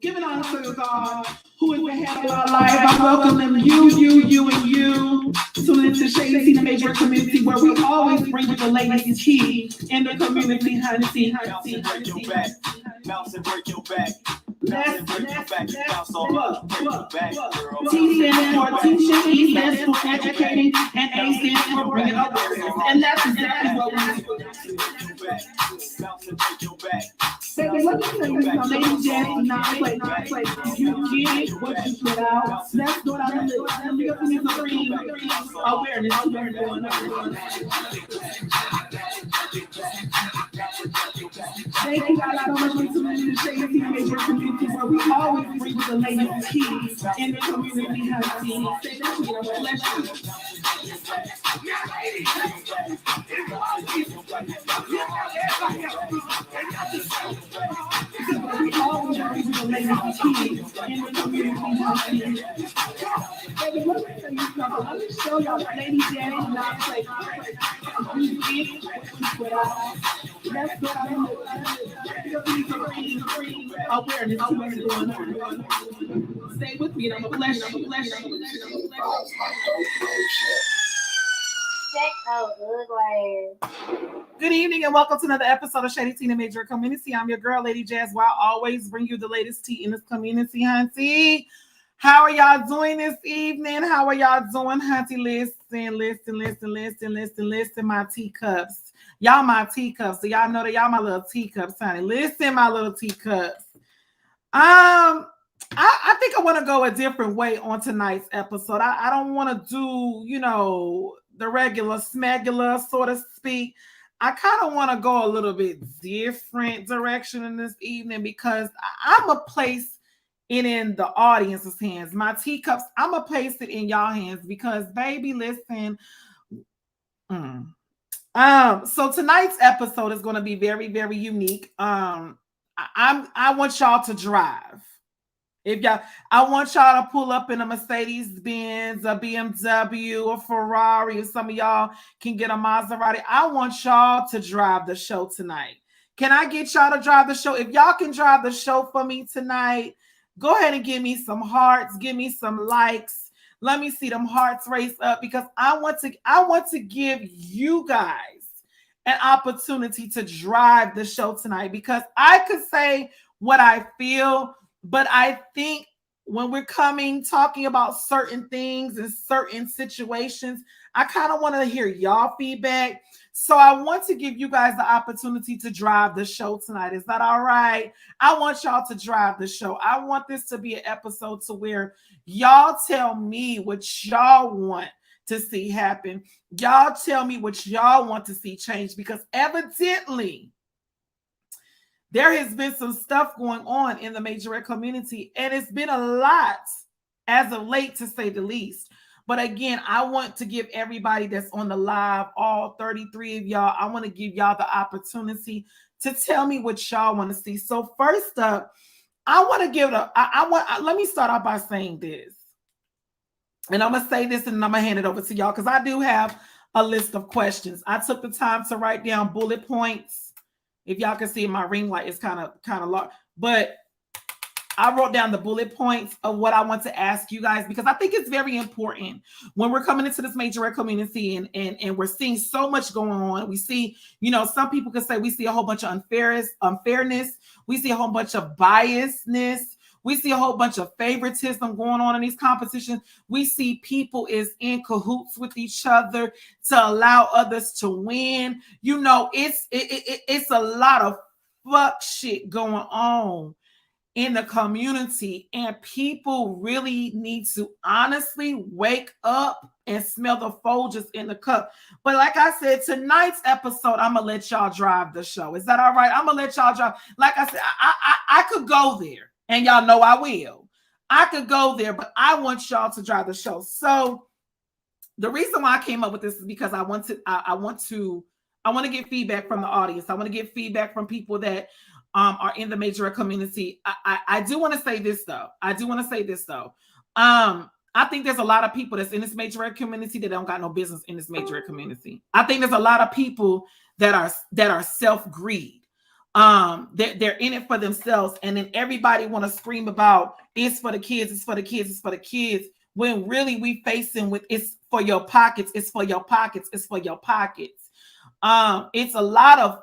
Giving honor to God, who is the head of our life. I welcome them, you, and you. Tune into Shaddi Tina Major Community, where we always bring you the latest tea in the community, honey. Bounce and break your back. Bounce and break your back. Bounce and break your back. Bounce all up, break your back, girl. T stands for teaching, E stands for educating, and A stands for bringing awareness. And that's exactly what we're doing. Bounce and break your back. Baby, let me tell you something. Ladies, Jazz, not play. You get what you put out. Let's go out and live. Let me open this green awareness. Thank you guys so much for tuning in to Shaddi Tina Major Community, where we always bring you the latest tea in the community, honey. Say that to you. Bless you. We always bring you the latest tea in the community, honey. Baby, let me tell you something. Let me show y'all that Lady Shaddi not play. You get what you put out. Let's go out and awareness to what's going on. Stay with me, and I'm gonna bless you. Good evening and welcome to another episode of Shaddi Tina Major Community. I'm your girl, Lady Jazz, where I always bring you the latest tea in this community, hunty. How are y'all doing this evening? How are y'all doing, hunty? Listen, my teacups. Y'all my teacups. So y'all know that y'all my little teacups, honey. Listen, my little teacups. I think I want to go a different way on tonight's episode. I don't want to do, the regular smegular, so to speak. I kind of want to go a little bit different direction in this evening because I'm a place it in the audience's hands. My teacups, I'm gonna place it in y'all hands because, baby, listen. So tonight's episode is going to be very, very unique. I want y'all to drive. I want y'all to pull up in a Mercedes-Benz, a BMW, a Ferrari, or some of y'all can get a Maserati. I want y'all to drive the show tonight. Can I get y'all to drive the show? If y'all can drive the show for me tonight, go ahead and give me some hearts, give me some likes. Let me see them hearts race up because I want to give you guys an opportunity to drive the show tonight because I could say what I feel, but I think when we're talking about certain things and certain situations, I kind of want to hear y'all feedback. So I want to give you guys the opportunity to drive the show tonight. Is that all right? I want y'all to drive the show. I want this to be an episode to where y'all tell me what y'all want to see happen. Y'all tell me what y'all want to see change because evidently there has been some stuff going on in the Majorette community, and it's been a lot as of late, to say the least. But again, I want to give everybody that's on the live, all 33 of y'all, I want to give y'all the opportunity to tell me what y'all want to see. So first up, I want to give let me start off by saying this. And I'm going to say this and I'm going to hand it over to y'all because I do have a list of questions. I took the time to write down bullet points. If y'all can see my ring light is kind of large, but I wrote down the bullet points of what I want to ask you guys because I think it's very important when we're coming into this Majorette community and we're seeing so much going on. We see, some people could say we see a whole bunch of unfairness. We see a whole bunch of biasness. We see a whole bunch of favoritism going on in these competitions. We see people is in cahoots with each other to allow others to win. It's a lot of fuck shit going on in the community, and people really need to honestly wake up and smell the Folgers in the cup. But like I said, tonight's episode, I'm gonna let y'all drive the show. Is that all right? I'm gonna let y'all drive. Like I said, I could go there, and y'all know I will. I could go there, but I want y'all to drive the show. So the reason why I came up with this is because I want to get feedback from the audience. I want to get feedback from people that are in the Majorette community. I do want to say this though. I think there's a lot of people that's in this Majorette community that don't got no business in this Majorette community. I think there's a lot of people that are self-greed. They're in it for themselves, and then everybody want to scream about it's for the kids, it's for the kids, it's for the kids. When really we facing with it's for your pockets, it's for your pockets, it's for your pockets. It's a lot of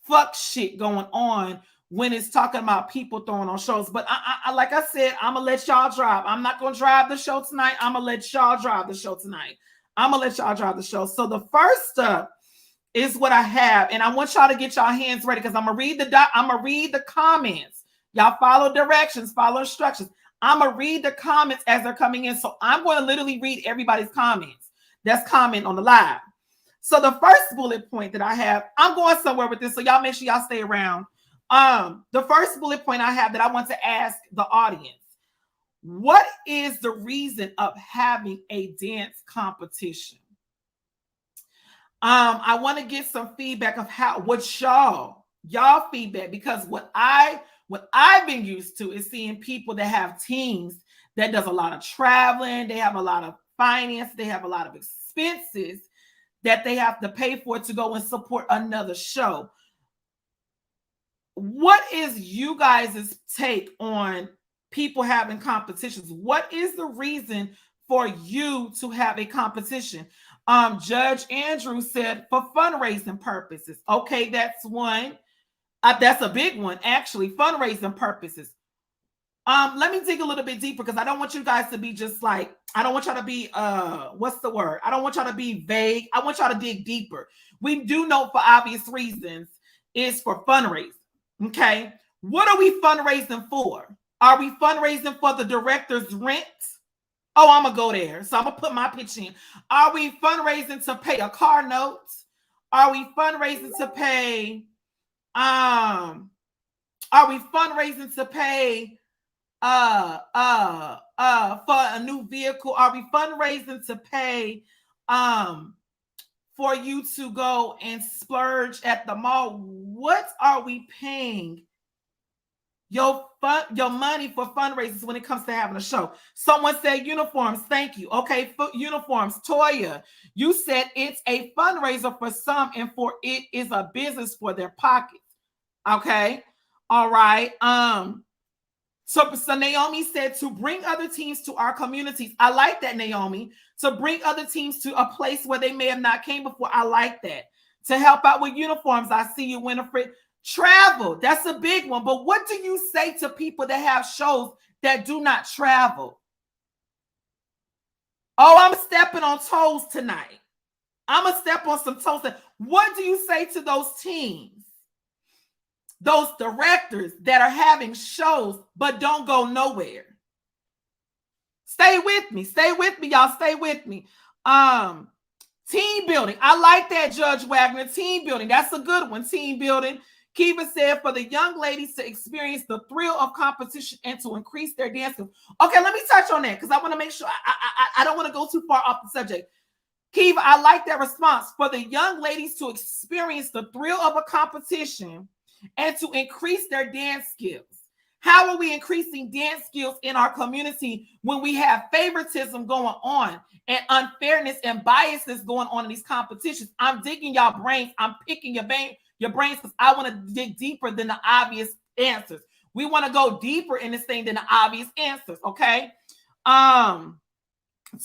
fuck shit going on when it's talking about people throwing on shows. But I like I said, I'm gonna let y'all drive. I'm not gonna drive the show tonight. I'm gonna let y'all drive the show tonight. So the first up is what I have, and I want y'all to get y'all hands ready because I'm gonna read the comments. Y'all follow directions, follow instructions. I'm gonna read the comments as they're coming in. So I'm going to literally read everybody's comments that's comment on the live. So the first bullet point that I have, I'm going somewhere with this, so y'all make sure y'all stay around. The first bullet point I have that I want to ask the audience: what is the reason of having a dance competition? I want to get some feedback of what y'all feedback, because what I've been used to is seeing people that have teams that does a lot of traveling, they have a lot of finance, they have a lot of expenses that they have to pay for to go and support another show. What is you guys' take on people having competitions? What is the reason for you to have a competition? Judge Andrew said for fundraising purposes. Okay, that's one. That's a big one, actually, fundraising purposes. Let me dig a little bit deeper because I don't want you guys to be just like, I don't want y'all to be what's the word? I don't want y'all to be vague. I want y'all to dig deeper. We do know for obvious reasons is for fundraising. Okay. What are we fundraising for? Are we fundraising for the director's rent? Oh, I'm gonna go there. So I'm gonna put my pitch in. Are we fundraising to pay a car note? Are we fundraising to pay are we fundraising to pay for a new vehicle? Are we fundraising to pay for you to go and splurge at the mall? What are we paying your money for fundraisers when it comes to having a show? Someone said uniforms. Thank you. Okay, uniforms. Toya, you said it's a fundraiser for some and for it is a business for their pockets. Okay. All right. So Naomi said to bring other teams to our communities. I like that, Naomi. To bring other teams to a place where they may have not came before. I like that. To help out with uniforms. I see you, Winifred. Travel. That's a big one. But what do you say to people that have shows that do not travel? Oh, I'm stepping on toes tonight. I'm going to step on some toes. What do you say to those teams? Those directors that are having shows but don't go nowhere. Stay with me, y'all. Stay with me. Team building. I like that, Judge Wagner. Team building. That's a good one. Team building. Kiva said for the young ladies to experience the thrill of competition and to increase their dance skills. Okay, let me touch on that because I want to make sure I don't want to go too far off the subject. Kiva, I like that response. For the young ladies to experience the thrill of a competition and to increase their dance skills. How are we increasing dance skills in our community when we have favoritism going on and unfairness and biasness going on in these competitions? I'm digging y'all brains. I'm picking your brains because I want to dig deeper than the obvious answers. We want to go deeper in this thing than the obvious answers, okay?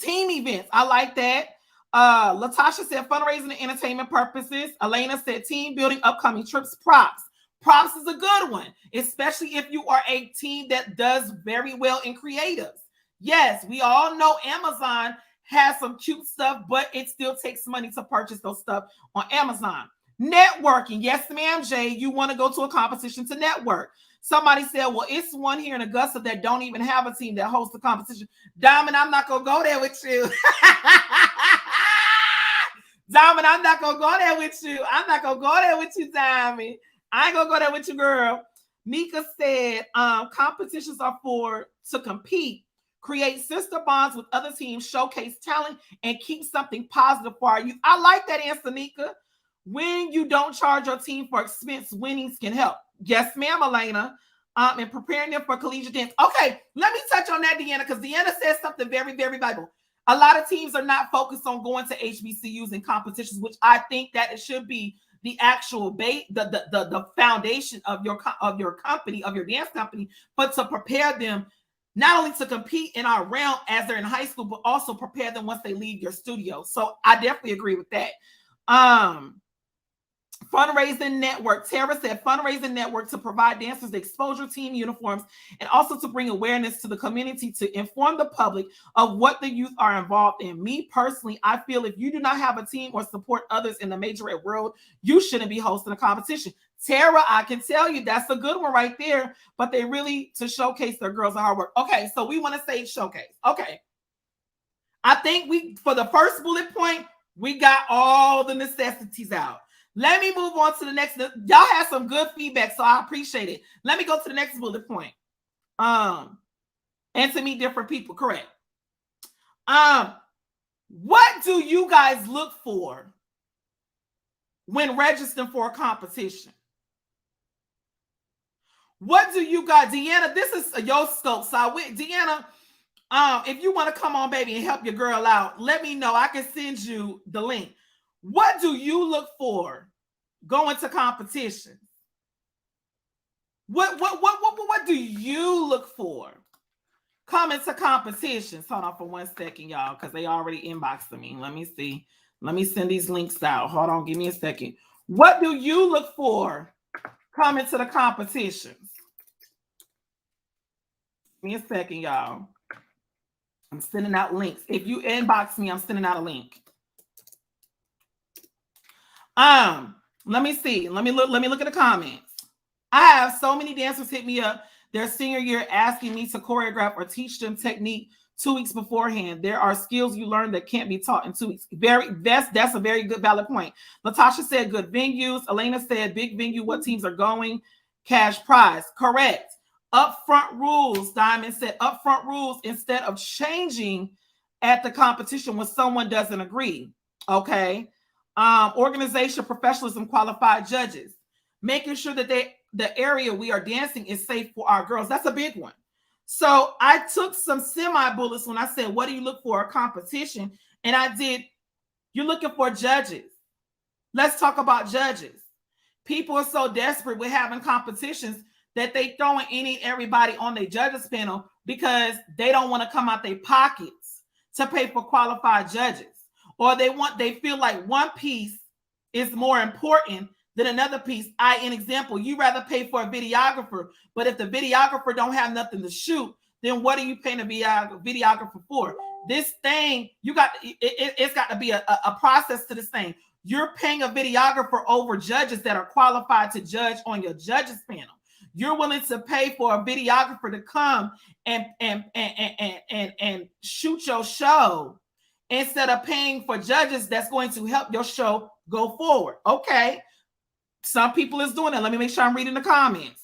Team events. I like that. Latasha said fundraising and entertainment purposes. Elena said team building, upcoming trips, props. Props is a good one, especially if you are a team that does very well in creatives. Yes, we all know Amazon has some cute stuff, but it still takes money to purchase those stuff on Amazon. Networking. Yes, ma'am, Jay. You want to go to a competition to network. Somebody said, well, it's one here in Augusta that don't even have a team that hosts the competition. Diamond, I'm not going to go there with you. Diamond, I'm not going to go there with you. I'm not going to go there with you, Diamond. I ain't gonna go there with you, girl. Nika said competitions are to compete, create sister bonds with other teams, showcase talent, and keep something positive for our youth. I like that answer, Nika. When you don't charge your team for expense, winnings can help. Yes, ma'am, Elena. And preparing them for collegiate dance. Okay, let me touch on that, Deanna, because Deanna says something very, very vital. A lot of teams are not focused on going to HBCUs and competitions, which I think that it should be the actual base, the foundation of your company, of your dance company, but to prepare them not only to compete in our realm as they're in high school, but also prepare them once they leave your studio. So I definitely agree with that. Fundraising network. Tara said fundraising network to provide dancers the exposure, team uniforms, and also to bring awareness to the community to inform the public of what the youth are involved in. Me personally, I feel if you do not have a team or support others in the majorette world, you shouldn't be hosting a competition. Tara, I can tell you that's a good one right there, but they really to showcase their girls' hard work. Okay, so we want to say showcase. Okay. I think for the first bullet point, we got all the necessities out. Let me move on to the next. Y'all have some good feedback, so I appreciate it. Let me go to the next bullet point. And to meet different people, correct. What do you guys look for when registering for a competition? What do you guys, Deanna? This is your scope. So Deanna, if you want to come on, baby, and help your girl out, let me know. I can send you the link. What do you look for going to competitions? What do you look for coming to competitions? Hold on for 1 second, y'all, because they already inboxed me. Let me see. Let me send these links out. Hold on, give me a second. What do you look for coming to the competitions? Give me a second, y'all. I'm sending out links. If you inbox me, I'm sending out a link. Let me see. Let me look at the comments. I have so many dancers hit me up their senior year asking me to choreograph or teach them technique 2 weeks beforehand. There are skills you learn that can't be taught in 2 weeks. That's a very good valid point. Latasha said good venues. Elena said big venue. What teams are going? Cash prize. Correct. Upfront rules. Diamond said upfront rules instead of changing at the competition when someone doesn't agree. Okay. Organization, professionalism, qualified judges. Making sure that the area we are dancing is safe for our girls. That's a big one. So I took some semi-bullets when I said, what do you look for a competition? And I did, you're looking for judges. Let's talk about judges. People are so desperate with having competitions that they throwing everybody on their judges panel because they don't want to come out their pockets to pay for qualified judges. Or they feel like one piece is more important than another piece. An example, you rather pay for a videographer, but if the videographer don't have nothing to shoot, then what are you paying a videographer for? This thing, it's got to be a process to this thing. You're paying a videographer over judges that are qualified to judge on your judges panel. You're willing to pay for a videographer to come and shoot your show instead of paying for judges that's going to help your show go forward. Okay. Some people is doing it. Let me make sure I'm reading the comments.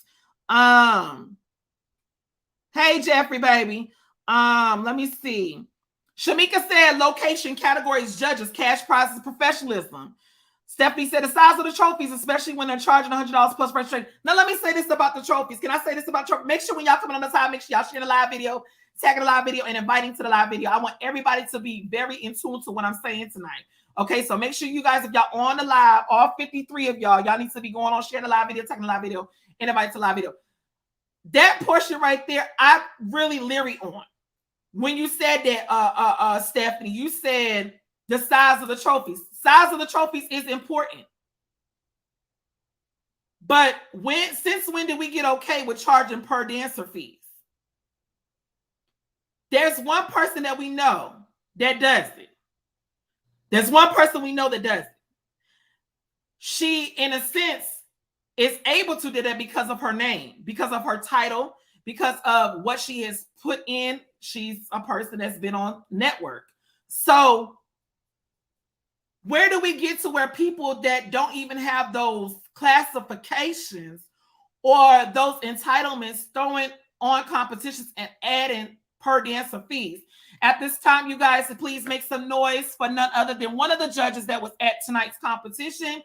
Hey, Jeffrey, baby. Let me see. Shamika said location, categories, judges, cash prizes, professionalism. Stephanie said the size of the trophies, especially when they're charging $100 plus registration. Now, let me say this about the trophies. Can I say this about trophies? Make sure when y'all coming on the time, make sure y'all sharing the live video, tagging the live video, and inviting to the live video. I want everybody to be very in tune to what I'm saying tonight. Okay, so make sure you guys, if y'all on the live, all 53 of y'all need to be going on, sharing the live video, tagging the live video, and inviting to the live video. That portion right there, I'm really leery on. When you said that, Stephanie, you said the size of the trophies. Size of the trophies is important. But since when did we get okay with charging per dancer fees? There's one person that we know that does it. There's one person we know that does it. She, in a sense, is able to do that because of her name, because of her title, because of what she has put in. She's a person that's been on network. So where do we get to where people that don't even have those classifications or those entitlements throwing on competitions and adding per dancer fees? At this time, you guys, please make some noise for none other than one of the judges that was at tonight's competition.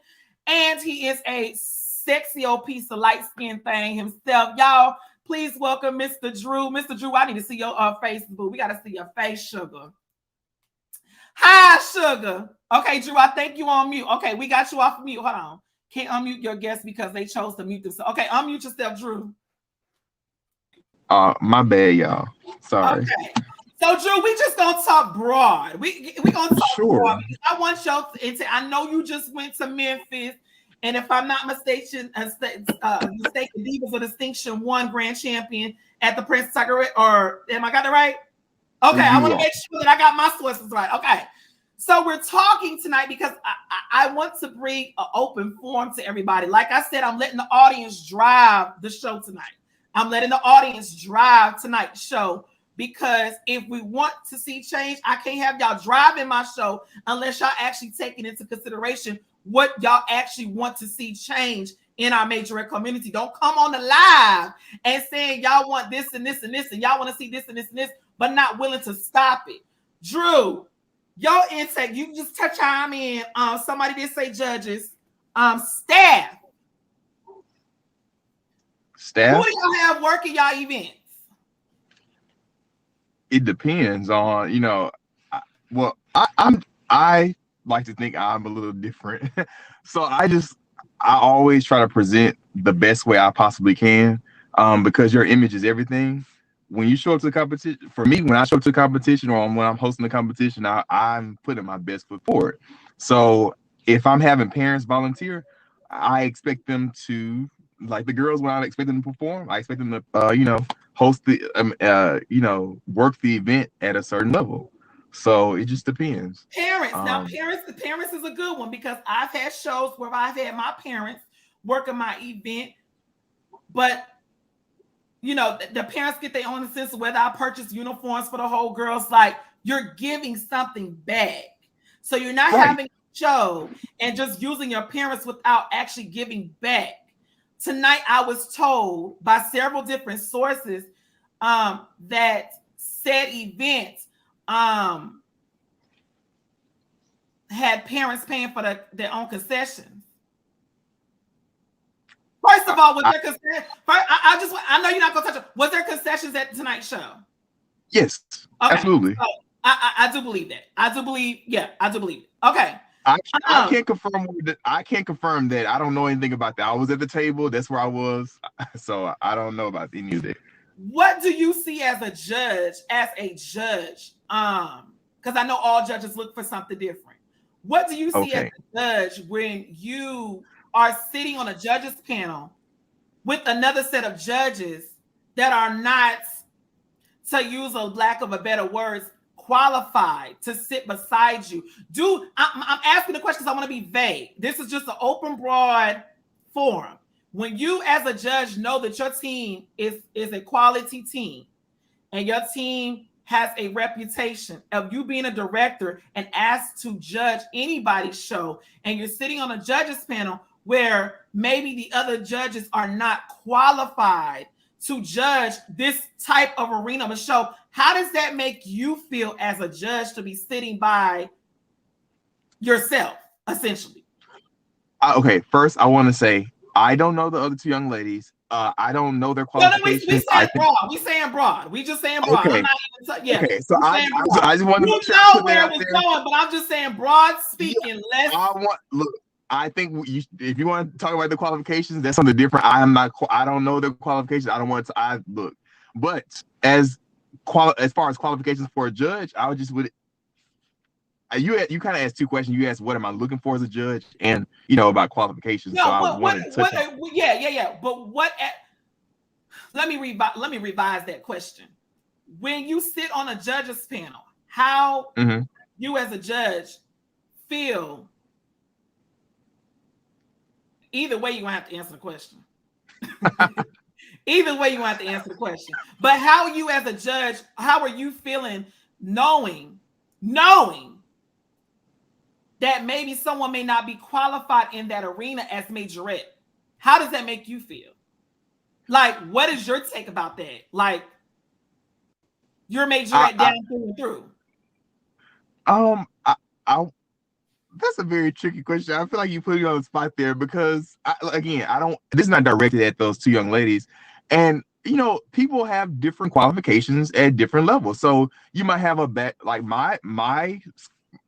And he is a sexy old piece of light-skinned thing himself. Y'all, please welcome Mr. Drew. Mr. Drew, I need to see your face, boo. We got to see your face, sugar. Hi, sugar. Okay, Drew, I think you on mute. Okay, we got you off mute. Hold on. Can't unmute your guests because they chose to mute themselves. Okay, unmute yourself, Drew. My bad, y'all. Sorry. Okay. So, Drew, we just gonna talk broad. We gonna talk broad. I want y'all to. I know you just went to Memphis, and if I'm not mistaken, Divas of Distinction won grand champion at the Prince Tiger. Or am I got it right? Okay, I want to make sure that I got my sources right. Okay, so we're talking tonight because I want to bring an open forum to everybody. Like I said, I'm letting the audience drive the show tonight. I'm letting the audience drive tonight's show. Because if we want to see change, I can't have y'all driving my show unless y'all actually taking into consideration what y'all actually want to see change in our Majorette community. Don't come on the live and saying y'all want this and this and this, and y'all want to see this and this and this, but not willing to stop it. Drew, your intake, you just touch on in. Somebody did say judges. Staff. Who do y'all have working y'all events? It depends on, I like to think I'm a little different. So I always try to present the best way I possibly can, because your image is everything. When you show up to the competition, for me, when I show up to a competition or when I'm hosting the competition, I'm putting my best foot forward. So if I'm having parents volunteer, I expect them to like the girls, when I expect them to perform, I expect them to host the work the event at a certain level. So it just depends. Parents. Now, the parents is a good one, because I've had shows where I've had my parents working my event, but the parents get their own sense of whether I purchase uniforms for the whole girls. Like, you're giving something back. So you're not having a show and just using your parents without actually giving back. Tonight, I was told by several different sources that said event had parents paying for their own concessions. First of all, was there concessions? I know you're not gonna touch it. Was there concessions at tonight's show? Yes, absolutely. So I do believe that. I do believe it. Okay. I can't confirm. I can't confirm that. I don't know anything about that. I was at the table. That's where I was. So I don't know about any of that. What do you see as a judge? Because I know all judges look for something different. What do you see as a judge when you are sitting on a judges panel with another set of judges that are not, to use a lack of a better words, qualified to sit beside you? I'm asking the question because I want to be vague. This is just an open, broad forum. When you as a judge know that your team is a quality team and your team has a reputation of you being a director and asked to judge anybody's show, and you're sitting on a judges panel where maybe the other judges are not qualified to judge this type of arena of a show, how does that make you feel as a judge to be sitting by yourself, essentially? Okay, first I want to say I don't know the other two young ladies. I don't know their qualifications. No, we saying broad. We just saying broad. Okay. Okay. So I just want to know where it was going, but I'm just saying broad speaking. I think if you want to talk about the qualifications, that's something different. I don't know the qualifications. I don't want to. But as far as qualifications for a judge, I would just you kind of asked two questions. You asked what am I looking for as a judge, and about qualifications. No, yeah. But let me revise that question. When you sit on a judges panel, how you as a judge feel? Either way, you're gonna have to answer the question. Either way, you're gonna have to answer the question. But how you as a judge, how are you feeling knowing that maybe someone may not be qualified in that arena as Majorette? How does that make you feel? Like, what is your take about that? Like, you're Majorette down through and through. That's a very tricky question. I feel like you put me on the spot there because, this is not directed at those two young ladies. And, people have different qualifications at different levels. So you might have my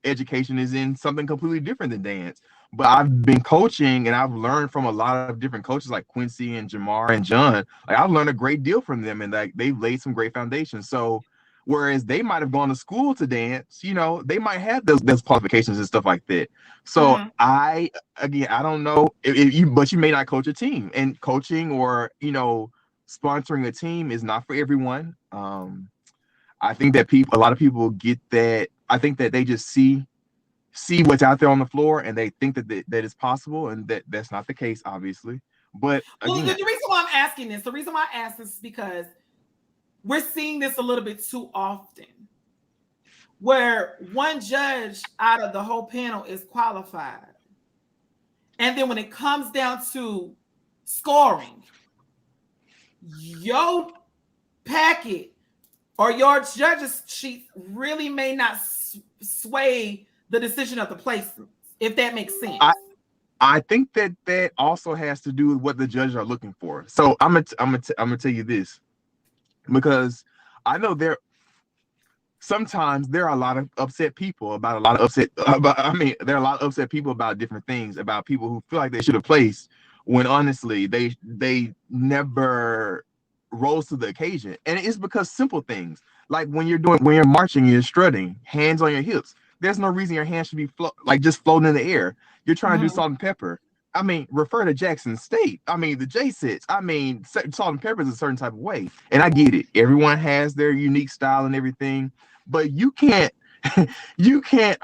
education is in something completely different than dance. But I've been coaching and I've learned from a lot of different coaches like Quincy and Jamar and John. Like, I've learned a great deal from them, and they've laid some great foundations. So whereas they might have gone to school to dance, they might have those qualifications and stuff like that. So I don't know but you may not coach a team, and coaching or, sponsoring a team is not for everyone. I think that a lot of people get that. I think that they just see what's out there on the floor and they think that it's possible, and that's not the case, obviously. But the reason why I'm asking this, the reason why I ask this is because we're seeing this a little bit too often, where one judge out of the whole panel is qualified. And then when it comes down to scoring, your packet or your judges sheet really may not sway the decision of the placements, if that makes sense. I think that also has to do with what the judges are looking for. So I'm gonna tell you this, because I know sometimes there are a lot of upset people there are a lot of upset people about different things, about people who feel like they should have placed when honestly they never rose to the occasion. And it's because simple things like when you're marching, you're strutting, hands on your hips. There's no reason your hands should be just floating in the air. You're trying to do salt and pepper. I mean, refer to Jackson State. I mean, the J-Sits. I mean, salt and pepper is a certain type of way. And I get it. Everyone has their unique style and everything. But you can't, you can't,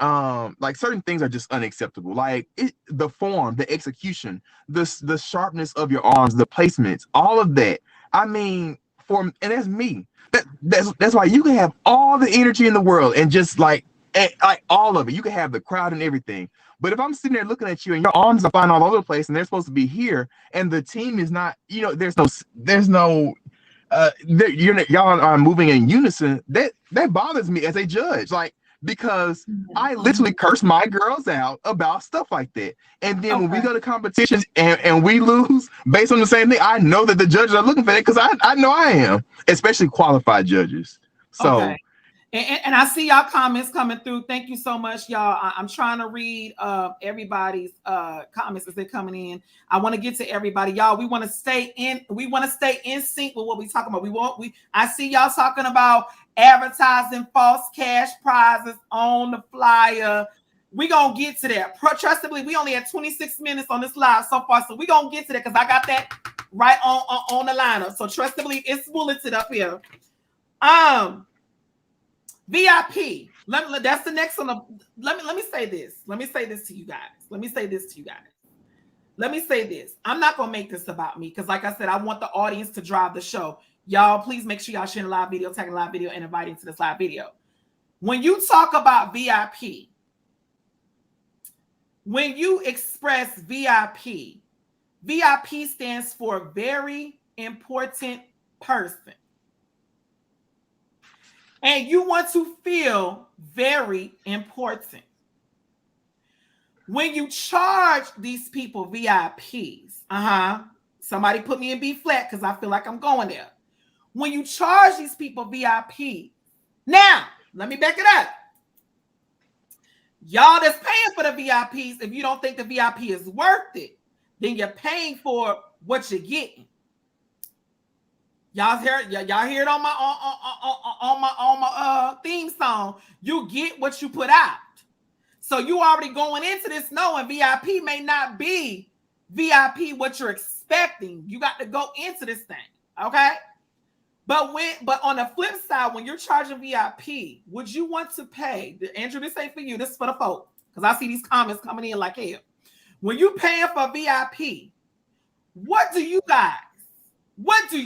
like certain things are just unacceptable. Like the form, the execution, the sharpness of your arms, the placements, all of that. I mean, and that's me. That's why you can have all the energy in the world and just like all of it. You can have the crowd and everything. But if I'm sitting there looking at you and your arms are flying all over the place and they're supposed to be here and the team is not, there's no y'all are moving in unison, that bothers me as a judge, like, because I literally curse my girls out about stuff like that. And then when we go to competitions and we lose based on the same thing, I know that the judges are looking for that because I know I am, especially qualified judges. So And I see y'all comments coming through. Thank you so much, y'all. I'm trying to read everybody's comments as they're coming in. I want to get to everybody, y'all. We want to stay in sync with what we're talking about. I see y'all talking about advertising false cash prizes on the flyer. We're gonna get to that. Trustably, we only had 26 minutes on this live so far, so we're gonna get to that because I got that right on the lineup. So trustably, it's bulleted up here. VIP. That's the next one. Let me say this. Let me say this to you guys. I'm not gonna make this about me because, like I said, I want the audience to drive the show. Y'all, please make sure y'all share the live video, tagging live video, and inviting to this live video. When you talk about VIP, when you express VIP, VIP stands for very important person. And you want to feel very important. When you charge these people VIPs, somebody put me in B flat because I feel like I'm going there. When you charge these people VIP, now let me back it up. Y'all that's paying for the VIPs, if you don't think the VIP is worth it, then you're paying for what you're getting. Y'all hear it on my theme song. You get what you put out. So you already going into this knowing VIP may not be VIP what you're expecting. You got to go into this thing, okay? But on the flip side, when you're charging VIP, would you want to pay? Andrew, this ain't for you. This is for the folk because I see these comments coming in like hell. When you paying for VIP, what do you guys? Let me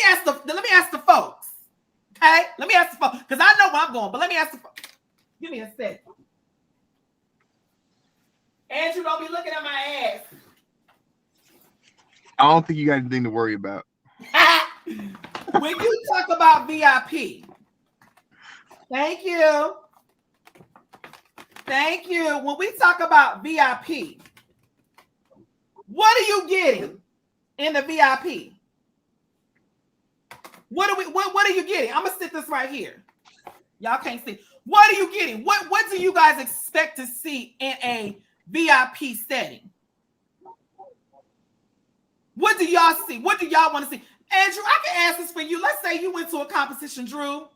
ask the folks. Okay? Let me ask the folks. Because I know where I'm going, but let me ask the folks. Give me a second. Andrew, don't be looking at my ass. I don't think you got anything to worry about. When you talk about VIP, thank you. When we talk about VIP, what are you getting in the VIP? What are you getting? I'm gonna sit this right here. Y'all can't see. What are you getting? What do you guys expect to see in a VIP setting? What do y'all see? What do y'all want to see? Andrew, I can ask this for you. Let's say you went to a competition, Drew,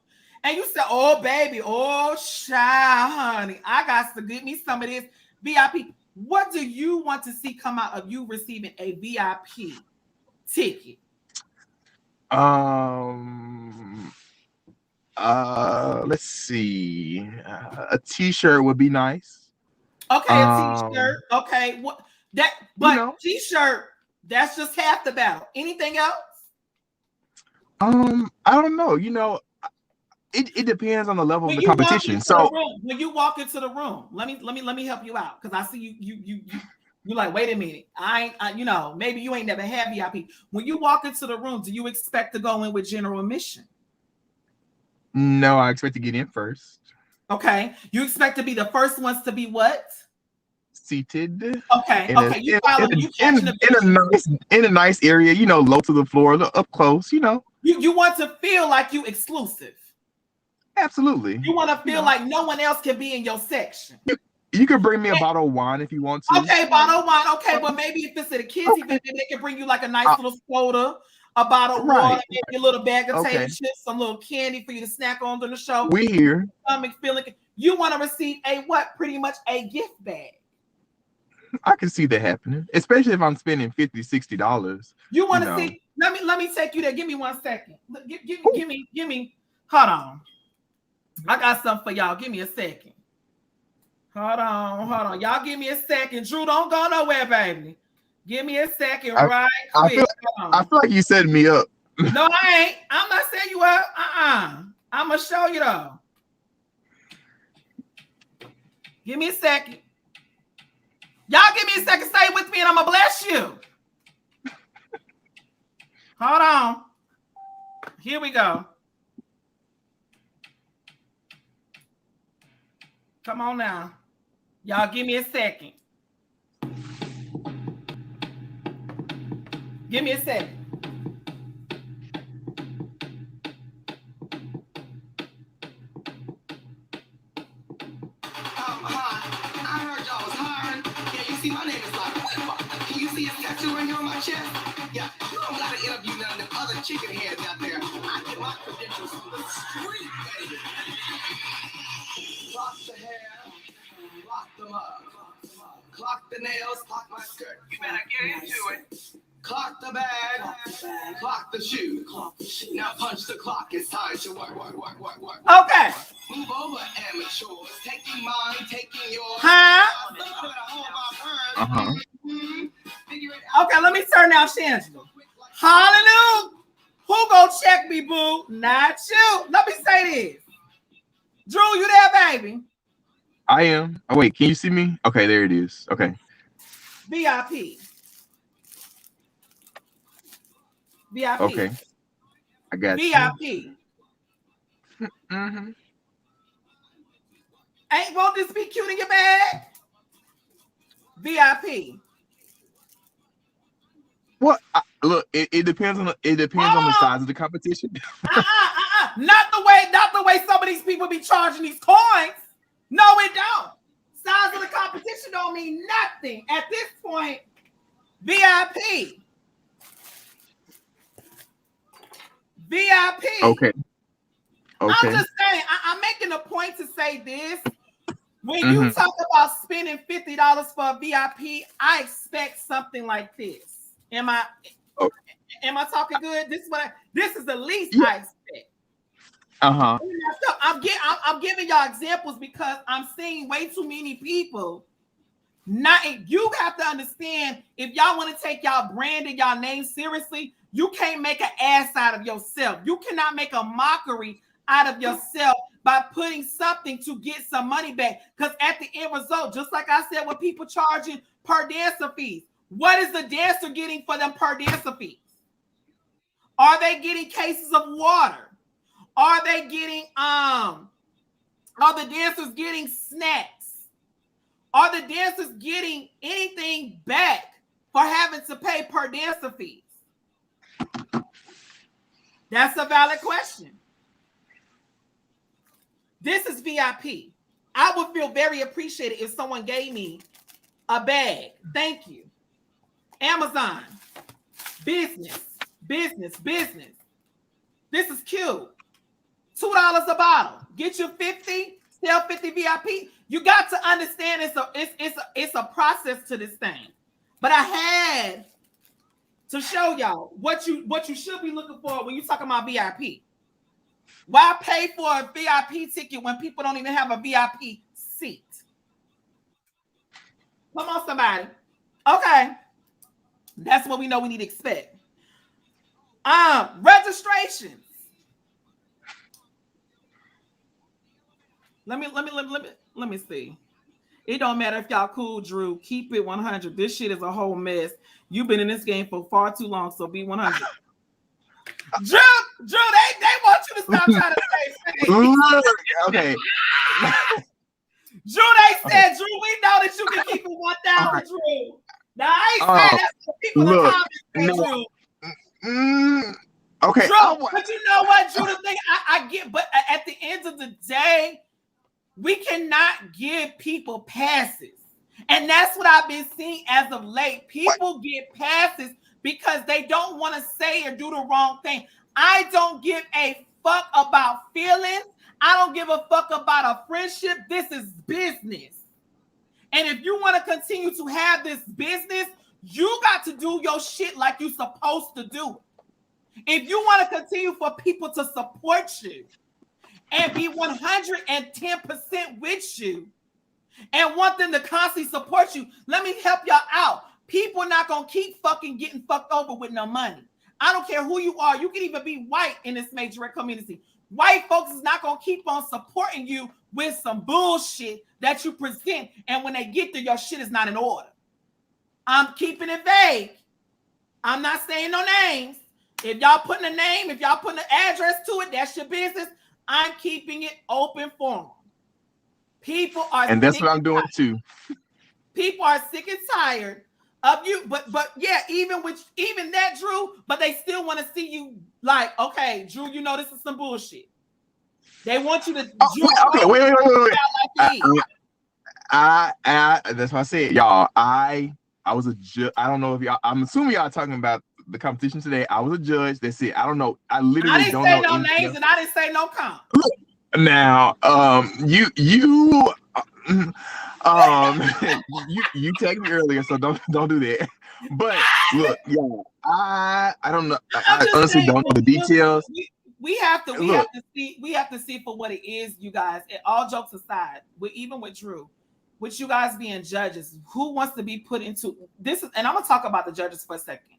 and you said, "Oh, baby, oh, child, honey, I got to get me some of this VIP." What do you want to see come out of you receiving a VIP ticket? Let's see. A T-shirt would be nice. Okay, a T-shirt. Okay, T-shirt. That's just half the battle. Anything else? I don't know. It depends on the level of the competition. So when you walk into the room, let me help you out because I see you like, wait a minute. Maybe you ain't never had VIP. When you walk into the room, do you expect to go in with general admission? No, I expect to get in first. Okay. You expect to be the first ones to be what? Seated. Okay. In a nice area, low to the floor, up close, You want to feel like you exclusive. Absolutely. You want to feel like no one else can be in your section. You can bring me a bottle of wine if you want to. Okay, bottle of wine. Okay, but maybe if it's at a kids event, they can bring you like a nice little soda, a bottle of water, maybe a little bag of potato chips, some little candy for you to snack on during the show. We here. You want to receive a what? Pretty much a gift bag. I can see that happening, especially if I'm spending $50, $60. You want to see? Let me take you there. Give me 1 second. Give me. Hold on. I got something for y'all. Give me a second. Hold on. Y'all give me a second. Drew, don't go nowhere, baby. Give me a second, right quick. I feel like you setting me up. No, I ain't. I'm not setting you up. I'm gonna show you though. Give me a second. Y'all give me a second. Stay with me, and I'm gonna bless you. Hold on. Here we go. Come on now. Y'all give me a second. Give me a second. I heard y'all was hiring. Yeah, you see my name is like Whipper. Can you see his tattoo right here on my chest? Yeah, you don't gotta interview none of them other chicken heads out there. I get my credentials from the street, baby. Clock the hair, lock them up. Clock the nails, clock my skirt. You better get into it. Clock the bag, clock the shoe. Now punch the clock, it's time to work. Okay. Move over, amateurs. Taking mine, taking yours. Huh? Uh-huh. Okay, let me turn down Shangela. Hallelujah. Who gonna check me, boo? Not you. Let me say this. Drew, you there, baby? I am. Oh, wait, can you see me? Okay, there it is. Okay. VIP. Okay. I got you. VIP. Mm-hmm. Won't this be cute in your bag? VIP. What? Look, it depends on the size of the competition. Not the way some of these people be charging these coins. No, it don't. Size of the competition don't mean nothing at this point. VIP. Okay. I'm just saying, I'm making a point to say this. When you talk about spending $50 for a VIP, I expect something like this. Am I talking good? This is the least I expect. I'm giving y'all examples because I'm seeing way too many people. You have to understand, if y'all want to take y'all brand and y'all name seriously, you can't make an ass out of yourself. You cannot make a mockery out of yourself by putting something to get some money back. Because at the end result, just like I said, with people charging per dancer fees, what is the dancer getting for them per dancer fees? Are they getting cases of water? Are they getting are the dancers getting snacks? Are the dancers getting anything back for having to pay per dancer fees? That's a valid question. This is VIP. I would feel very appreciated if someone gave me a bag. Thank you. Amazon. Business. This is cute. $2 a bottle. Get you 50, sell 50 VIP. You got to understand it's a process to this thing. But I had to show y'all what you should be looking for when you're talking about VIP. Why pay for a VIP ticket when people don't even have a VIP seat? Come on, somebody. Okay. That's what we know we need to expect. Registrations. Let me see. It don't matter if y'all cool, Drew. Keep it 100. This shit is a whole mess. You've been in this game for far too long, so be 100. Drew, they want you to stop trying to say. Okay. Drew, they said, Drew, we know that you can keep it 1,000, right. Drew. Now, I ain't saying that's what people in the comments say, Drew. Okay. Drew, but you know what, Drew, the thing I get, but at the end of the day, we cannot give people passes. And that's what I've been seeing as of late. People get passes because they don't want to say or do the wrong thing. I don't give a fuck about feelings. I don't give a fuck about a friendship. This is business. And if you want to continue to have this business, you got to do your shit like you're supposed to do. If you want to continue for people to support you and be 110% with you and want them to constantly support you, let me help y'all out. People are not going to keep fucking getting fucked over with no money. I don't care who you are. You can even be white in this Majorette community. White folks is not going to keep on supporting you with some bullshit that you present. And when they get there, your shit is not in order. I'm keeping it vague. I'm not saying no names. If y'all putting a name, if y'all putting an address to it, that's your business. I'm keeping it open for them. People are, and that's what I'm doing too. People are sick and tired of you, but yeah, even that, Drew, but they still want to see you like, okay, Drew, you know this is some bullshit. They want you to. Wait. That's what I said, y'all. I was a judge. I don't know if y'all. I'm assuming y'all are talking about the competition today. I was a judge. That's it. I don't know. I literally don't know. I didn't say no names and I didn't say no comp. Now, you tagged me earlier, so don't do that. But look, y'all, I don't know. I honestly don't know the details. We have to see for what it is, you guys. And all jokes aside, even with Drew, with you guys being judges, who wants to be put into this? And I'm gonna talk about the judges for a second.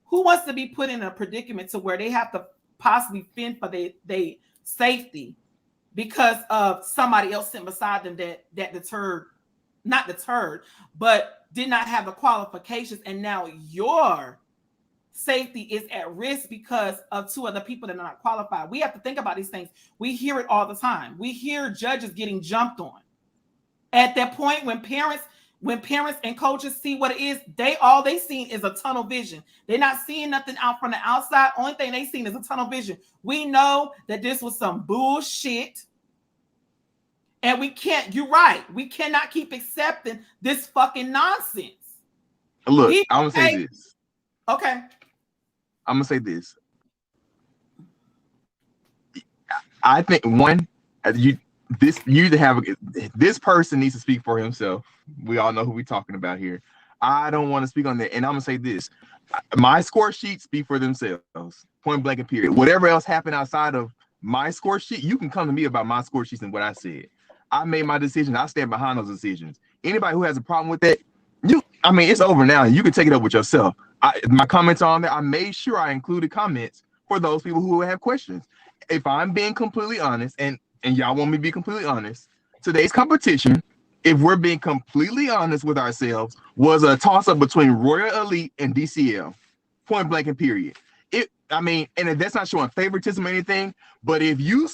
Who wants to be put in a predicament to where they have to possibly fend for their safety because of somebody else sitting beside them that not deterred, but did not have the qualifications, and now your safety is at risk because of two other people that are not qualified. We have to think about these things. We hear it all the time. We hear judges getting jumped on. At that point, when parents and coaches see what it is, all they seen is a tunnel vision. They're not seeing nothing out from the outside. Only thing they seen is a tunnel vision. We know that this was some bullshit. And we can't, you're right. We cannot keep accepting this fucking nonsense. Look, I'm gonna say this. Okay. I'm gonna say this. I think this person needs to speak for himself. We all know who we're talking about here. I don't want to speak on that. And I'm gonna say this. My score sheets speak for themselves. Point blank and period. Whatever else happened outside of my score sheet, you can come to me about my score sheets and what I said. I made my decision. I stand behind those decisions. Anybody who has a problem with that, it's over now. You can take it up with yourself. My comments are on there. I made sure I included comments for those people who have questions. If I'm being completely honest, and y'all want me to be completely honest, today's competition, if we're being completely honest with ourselves, was a toss-up between Royal Elite and DCL. Point blank and period. And that's not showing favoritism or anything, but if you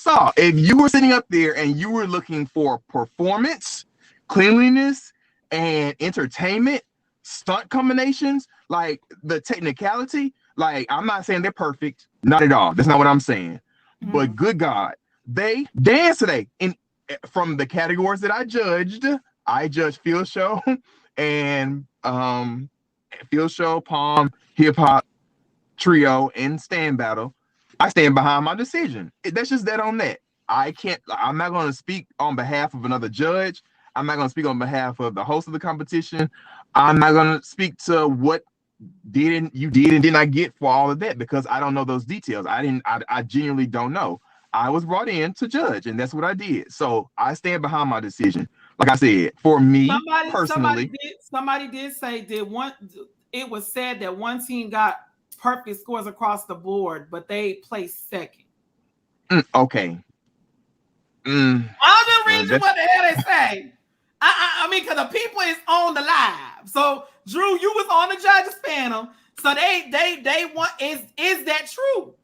were sitting up there and you were looking for performance, cleanliness, and entertainment, stunt combinations, like the technicality, like I'm not saying they're perfect, not at all. That's not what I'm saying. Mm-hmm. But good God, they danced today. From the categories that I judged field show and field show, palm, hip hop, trio, and stand battle. I stand behind my decision. That's just that on that. I'm not going to speak on behalf of another judge. I'm not going to speak on behalf of the host of the competition. I'm not going to speak to what you did and did not get for all of that because I don't know those details. I genuinely don't know. I was brought in to judge, and that's what I did. So I stand behind my decision. Like I said, for me personally, somebody did say it was said that one team got perfect scores across the board, but they placed second. Okay. I'll just read you what the hell they say. Because the people is on the live. So Drew, you was on the judges panel. So they want is that true?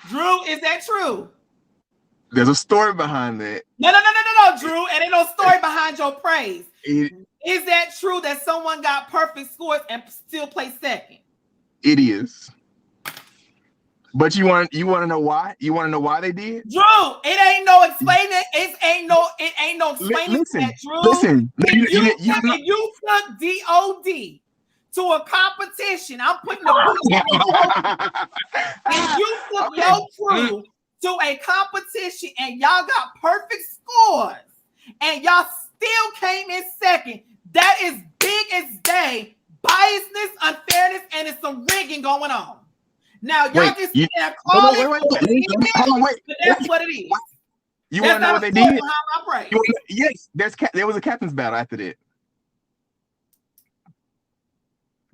Drew, is that true? There's a story behind that. No, Drew. And ain't no story behind your praise. Is that true that someone got perfect scores and still placed second? It is. But you want to know why? You want to know why they did? Drew, it ain't no explaining. It ain't no explaining that, Drew. Listen. If you took DOD to a competition, I'm putting the if you took your crew to a competition and y'all got perfect scores and y'all still came in second. That is big as day. Biasness, unfairness, and it's some rigging going on. Now, y'all Wait, just you- call wait, it, wait, wait. Hold on, wait. but that's what it is. You want to know what they That's did? not how I pray. Yes, there was a captain's battle after that.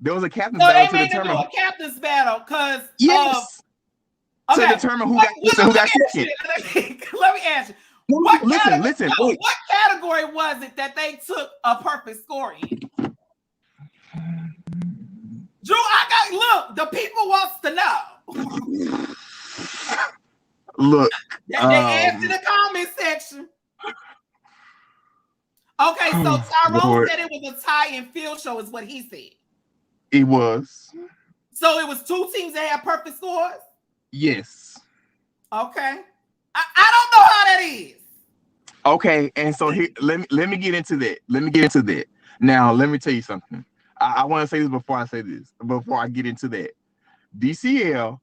There was a captain's So battle they to made them do determine. a captain's battle because Yes. okay. To determine who got second. Let me ask you. What Listen. Wait. What category was it that they took a perfect score in? Drew, look, the people wants to know. Look. They asked in the comment section. Okay, so Tyrone Lord. said it was a tie and field show, is what he said. It was. So it was two teams that had perfect scores? Yes. Okay. I don't know how that is. Okay, and so here, let me get into that. Now, let me tell you something. I want to say this before I get into that. DCL,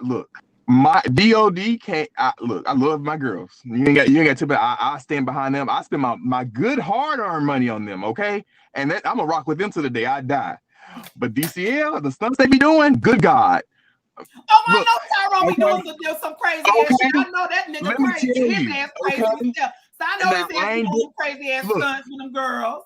look, my DOD can't. Look, I love my girls. You ain't got to, but I stand behind them. I spend my good hard-earned money on them. Okay, and that I'm gonna rock with them to the day I die. But DCL, the stunts they be doing, good God. Oh, I Look, know Tyrone be doing some crazy ass shit. I know that nigga crazy. His ass crazy himself. So I know his ass doing some crazy ass stunts with them girls.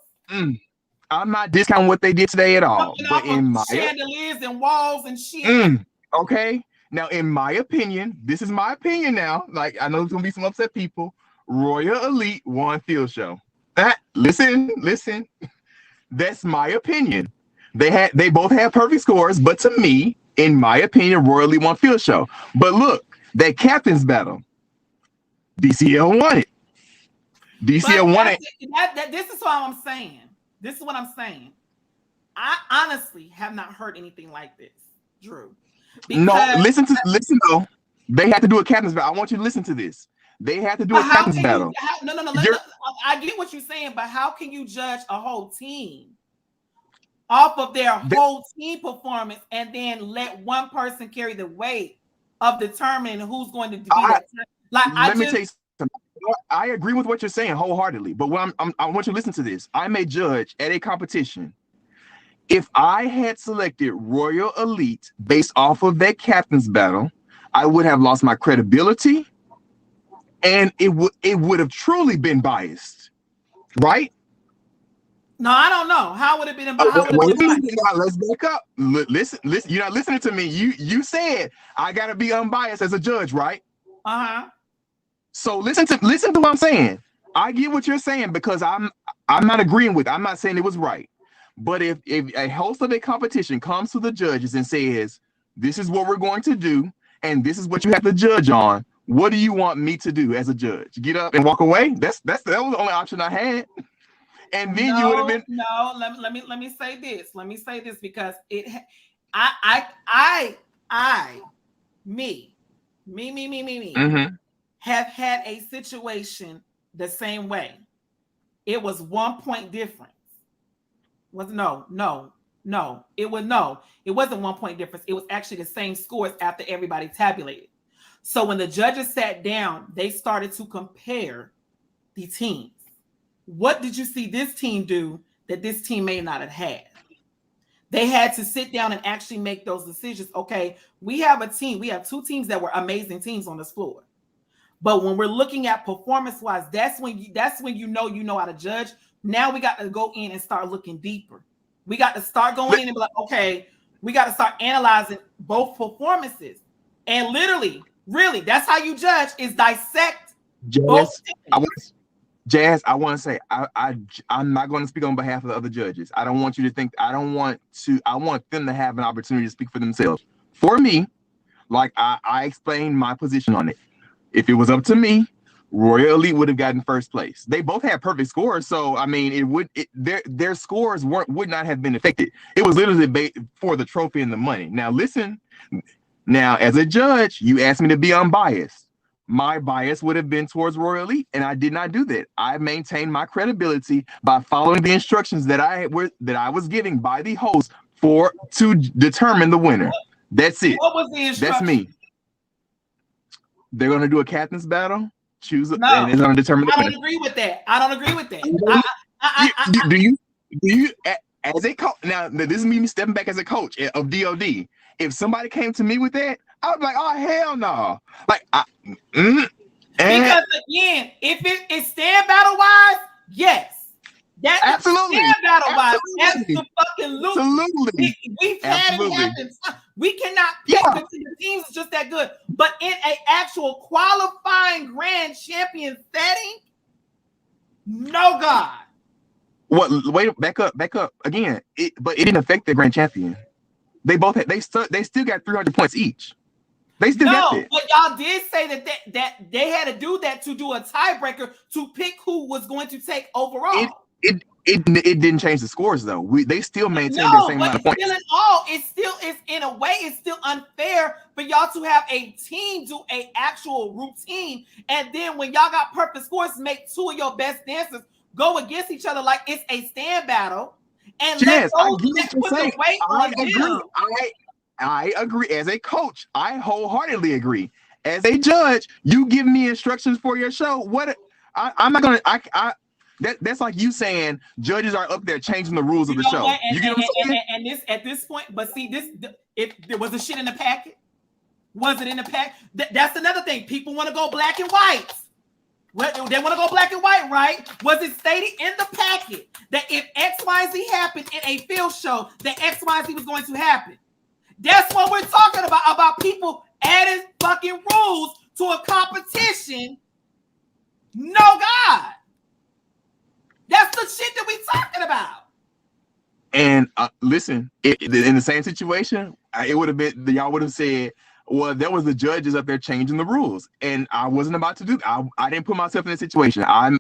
I'm not discounting what they did today at all. But in my chandeliers and walls and shit. Okay. Now, in my opinion, this is my opinion now. Like, I know there's gonna be some upset people. Royal Elite won field show. Listen. That's my opinion. They both had perfect scores, but to me, in my opinion, Royal Elite won field show. But look, that captain's battle, DCL won it. DCL won it. This is what I'm saying. This is what I'm saying. I honestly have not heard anything like this, Drew. No, listen though. They had to do a captain's battle. I want you to listen to this. They had to do a captain's battle. No. I get what you're saying, but how can you judge a whole team off of their whole team performance and then let one person carry the weight of determining who's going to be that? Let me tell you something. I agree with what you're saying wholeheartedly, but I want you to listen to this. I'm a judge at a competition. If I had selected Royal Elite based off of that captain's battle, I would have lost my credibility, and it would have truly been biased, right? No, I don't know. How would it be? Let's back up. Listen. You're not listening to me. You said I gotta be unbiased as a judge, right? So listen to what I'm saying. I get what you're saying because I'm not agreeing with it. I'm not saying it was right. But if a host of a competition comes to the judges and says, this is what we're going to do, and this is what you have to judge on, what do you want me to do as a judge? Get up and walk away? That was the only option I had. And then you would have been let me say this. Let me say this because me have had a situation the same way. It was 1 point difference. It wasn't 1 point difference. It was actually the same scores after everybody tabulated. So when the judges sat down, they started to compare the teams. What did you see this team do that this team may not have had? They had to sit down and actually make those decisions. Okay, we have a team. We have two teams that were amazing teams on this floor. But when we're looking at performance-wise, that's when you know how to judge. Now we got to go in and start looking deeper. We got to start going in and be like, okay, we got to start analyzing both performances. And literally, really, that's how you judge is dissect both teams. Jazz, I want to say I'm not going to speak on behalf of the other judges. I don't want you to think. I want them to have an opportunity to speak for themselves. For me, like I explained my position on it. If it was up to me, Royal Elite would have gotten first place. They both had perfect scores, so I mean, their scores would not have been affected. It was literally for the trophy and the money. Now listen. Now, as a judge, you asked me to be unbiased. My bias would have been towards Royal Elite, and I did not do that. I maintained my credibility by following the instructions that I was giving by the host to determine the winner. That's it. What was the instruction? That's me. They're gonna do a captain's battle. choose No, and it's going to determine the I winner. don't agree with that. I don't agree with that. Do you as a coach? Now this is me stepping back as a coach of DOD. If somebody came to me with that, I would be like, oh hell no! Like, because again, if it is stand battle wise, yes, that absolutely, stand battle wise, absolutely. We've had it happen. We cannot pick the teams is just that good, but in an actual qualifying grand champion setting, no God. What? Wait, back up again. But it didn't affect the grand champion. They both had, they still got 300 points each. They still got it. But y'all did say that they had to do that to do a tiebreaker to pick who was going to take overall. It didn't change the scores though. They still maintained the same amount of points. Still in all, it still is in a way. It's still unfair for y'all to have a team do a actual routine, and then when y'all got perfect scores, make two of your best dancers go against each other like it's a stand battle. And yes, I agree. As a coach, I wholeheartedly agree. As a judge, you give me instructions for your show. What I'm not gonna. That's like you saying judges are up there changing the rules of the show. You get what I'm saying? And this at this point, but see, there was the shit in the packet. Was it in the pack? That's another thing. People want to go black and white. They want to go black and white, right? Was it stated in the packet that if XYZ happened in a field show, that XYZ was going to happen? That's what we're talking about people adding fucking rules to a competition. No God. That's the shit that we talking about. And listen, in the same situation, it would have been, y'all would have said, well, there was the judges up there changing the rules, and I wasn't about to do that. I didn't put myself in this situation. I'm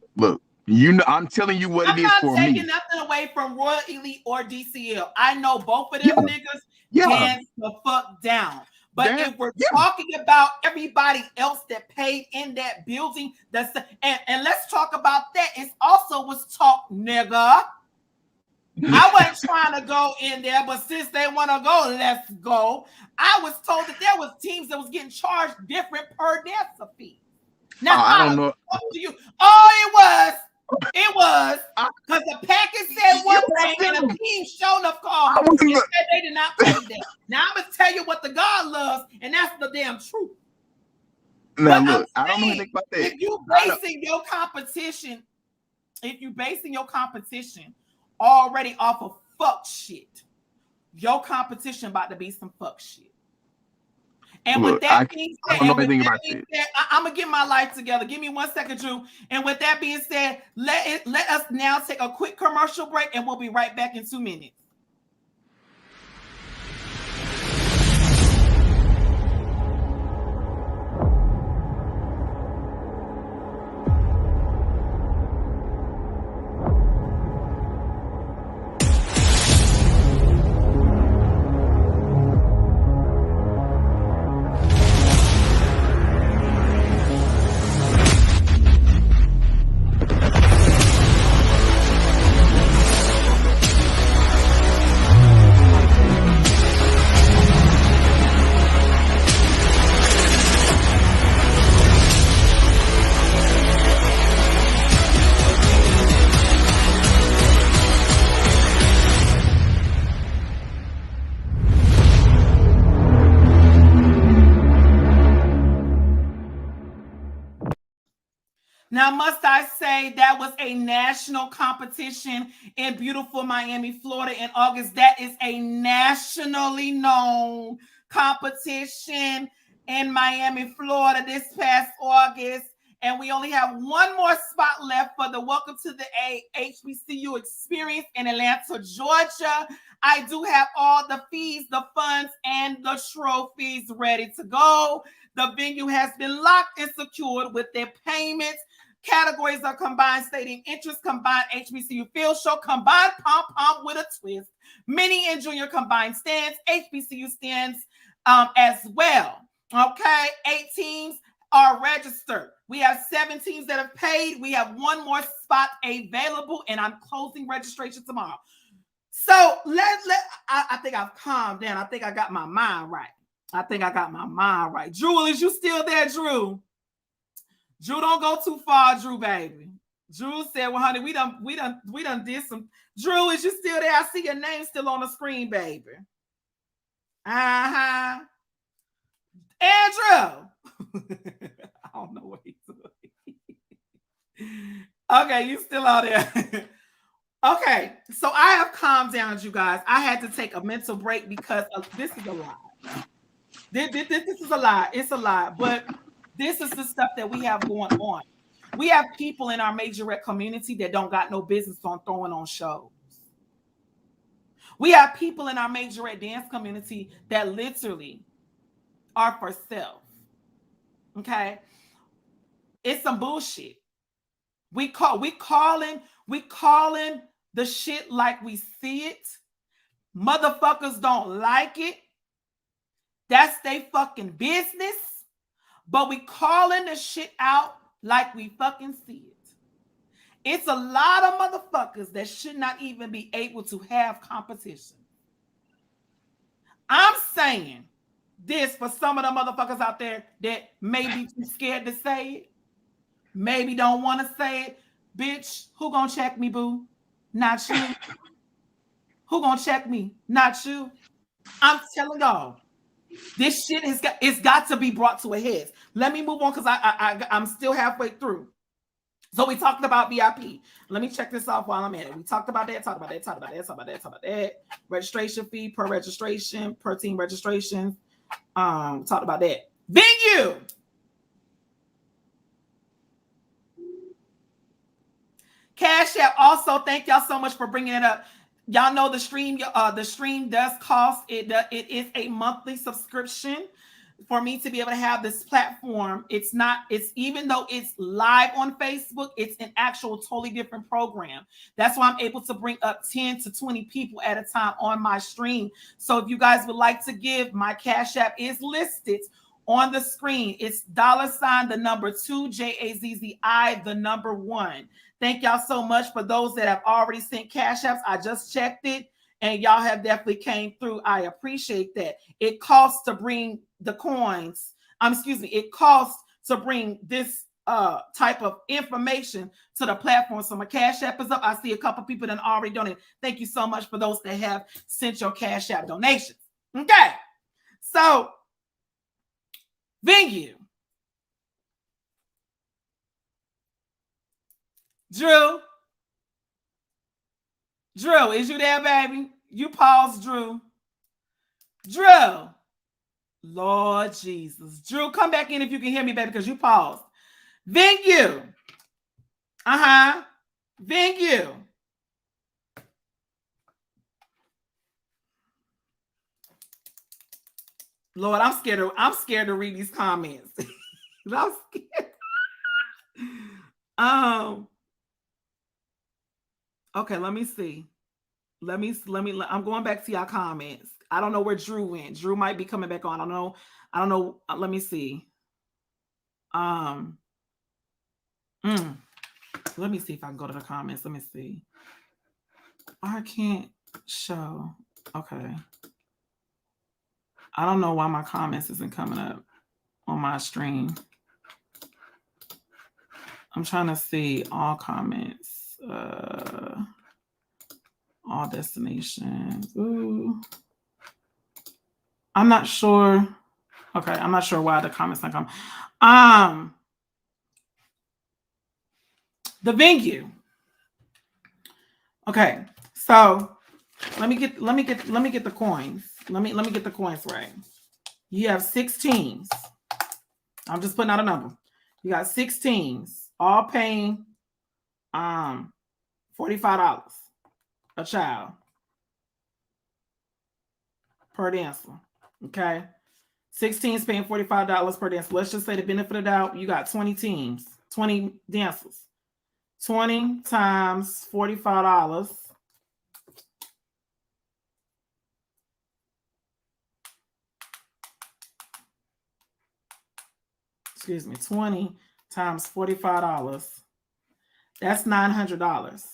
telling you what it is for me. I'm not taking nothing away from Royal Elite or DCL. I know both of them niggas dance the fuck down. But if we're talking about everybody else that paid in that building, and let's talk about that. It also was talk, nigga. I wasn't trying to go in there, but since they want to go, let's go. I was told that there was teams that was getting charged different per dancer fee. Now I don't know. To you. Oh, it was because the package said one thing and the team showed enough call and said they did not pay that. Now I'm gonna tell you what the God loves, and that's the damn truth. Now look, I don't know anything about that. If you basing your competition already off of fuck shit, your competition about to be some fuck shit. And look, with that being said, I'm gonna get my life together. Give me 1 second, Drew. And with that being said, let us now take a quick commercial break, and we'll be right back in 2 minutes. Now, must I say that was a national competition in beautiful Miami, Florida in August. That is a nationally known competition in Miami, Florida this past August. And we only have one more spot left for the Welcome to the HBCU experience in Atlanta, Georgia. I do have all the fees, the funds, and the trophies ready to go. The venue has been locked and secured with their payments. Categories are combined stadium interest, combined HBCU field show, combined pom-pom with a twist, mini and junior combined stands, HBCU stands as well. Okay, 8 teams are registered. We have 7 teams that have paid. We have one more spot available, and I'm closing registration tomorrow. So I think I've calmed down. I think I got my mind right. Drew, is you still there, Drew? Drew, don't go too far, Drew, baby. Drew said, well, honey, we done did some. Drew, is you still there? I see your name still on the screen, baby. Uh-huh. Andrew. I don't know what he's doing. Okay, you still out there. Okay, so I have calmed down, you guys. I had to take a mental break because this is a lie. This is a lie. It's a lie, but this is the stuff that we have going on. We have people in our Majorette community that don't got no business on throwing on shows. We have people in our Majorette dance community that literally are for self. Okay, it's some bullshit. We calling the shit like we see it. Motherfuckers don't like it. That's they fucking business. But we calling the shit out like we fucking see it. It's a lot of motherfuckers that should not even be able to have competition. I'm saying this for some of the motherfuckers out there that may be too scared to say it. Maybe don't want to say it. Bitch, who gonna check me, boo? Not you. Who gonna check me? Not you. I'm telling y'all, this shit it's got to be brought to a head. Let me move on because I'm still halfway through. So we talked about VIP. Let me check this off while I'm at it. We talked about that. Registration fee per registration, per team registration. Talked about that. Venue. Cash App. Also, thank y'all so much for bringing it up. Y'all know the stream does cost. It is a monthly subscription for me to be able to have this platform. It's even though it's live on Facebook, it's an actual totally different program. That's why I'm able to bring up 10 to 20 people at a time on my stream. So if you guys would like to give, my Cash App is listed on the screen. It's $2 JAZZI 1. Thank y'all so much for those that have already sent Cash Apps. I just checked it and y'all have definitely came through. I appreciate that. It costs to bring the coins. It costs to bring this type of information to the platform. So my Cash App is up. I see a couple people that already donated. Thank you so much for those that have sent your Cash App donations. Okay. So venue. Drew, is you there, baby? You pause, Drew. Lord Jesus. Drew, come back in if you can hear me, baby, because you paused. Venue. Venue. Lord, I'm scared to read these comments. I'm scared. Okay, let me see. I'm going back to y'all comments. I don't know where Drew went. Drew might be coming back on. I don't know. Let me see. Let me see if I can go to the comments. Let me see. I can't show. Okay. I don't know why my comments isn't coming up on my stream. I'm trying to see all comments. All destinations. Ooh. I'm not sure. Okay, I'm not sure why the comments not come. The venue. Okay, so let me get the coins. Let me get the coins right. You have 6 teams. I'm just putting out a number. You got 6 teams, all paying $45 a child per dancer. Okay. 6 teams paying $45 per dancer. Let's just say the benefit of the doubt, you got 20 teams, 20 dancers. 20 times $45. Excuse me, 20 times $45. That's $900.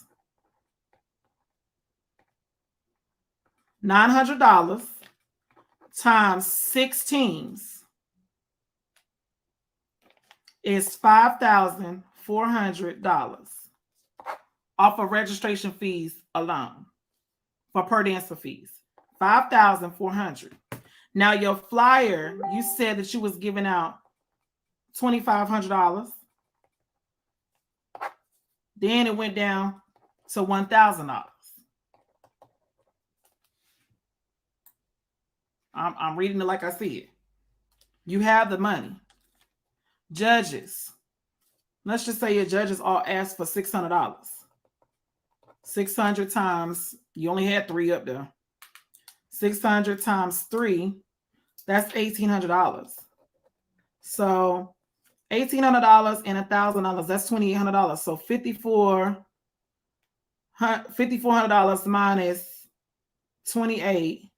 $900 times 6 teams. is $5,400 off of registration fees alone for per dancer fees. $5,400. Now your flyer, you said that you was giving out $2,500. Then it went down to $1,000. I'm reading it like I see it. You have the money. Judges. Let's just say your judges all asked for $600. 600 times, you only had 3 up there. 600 times 3, that's $1,800. So $1,800 and $1,000, that's $2,800. So $5,400 minus 28,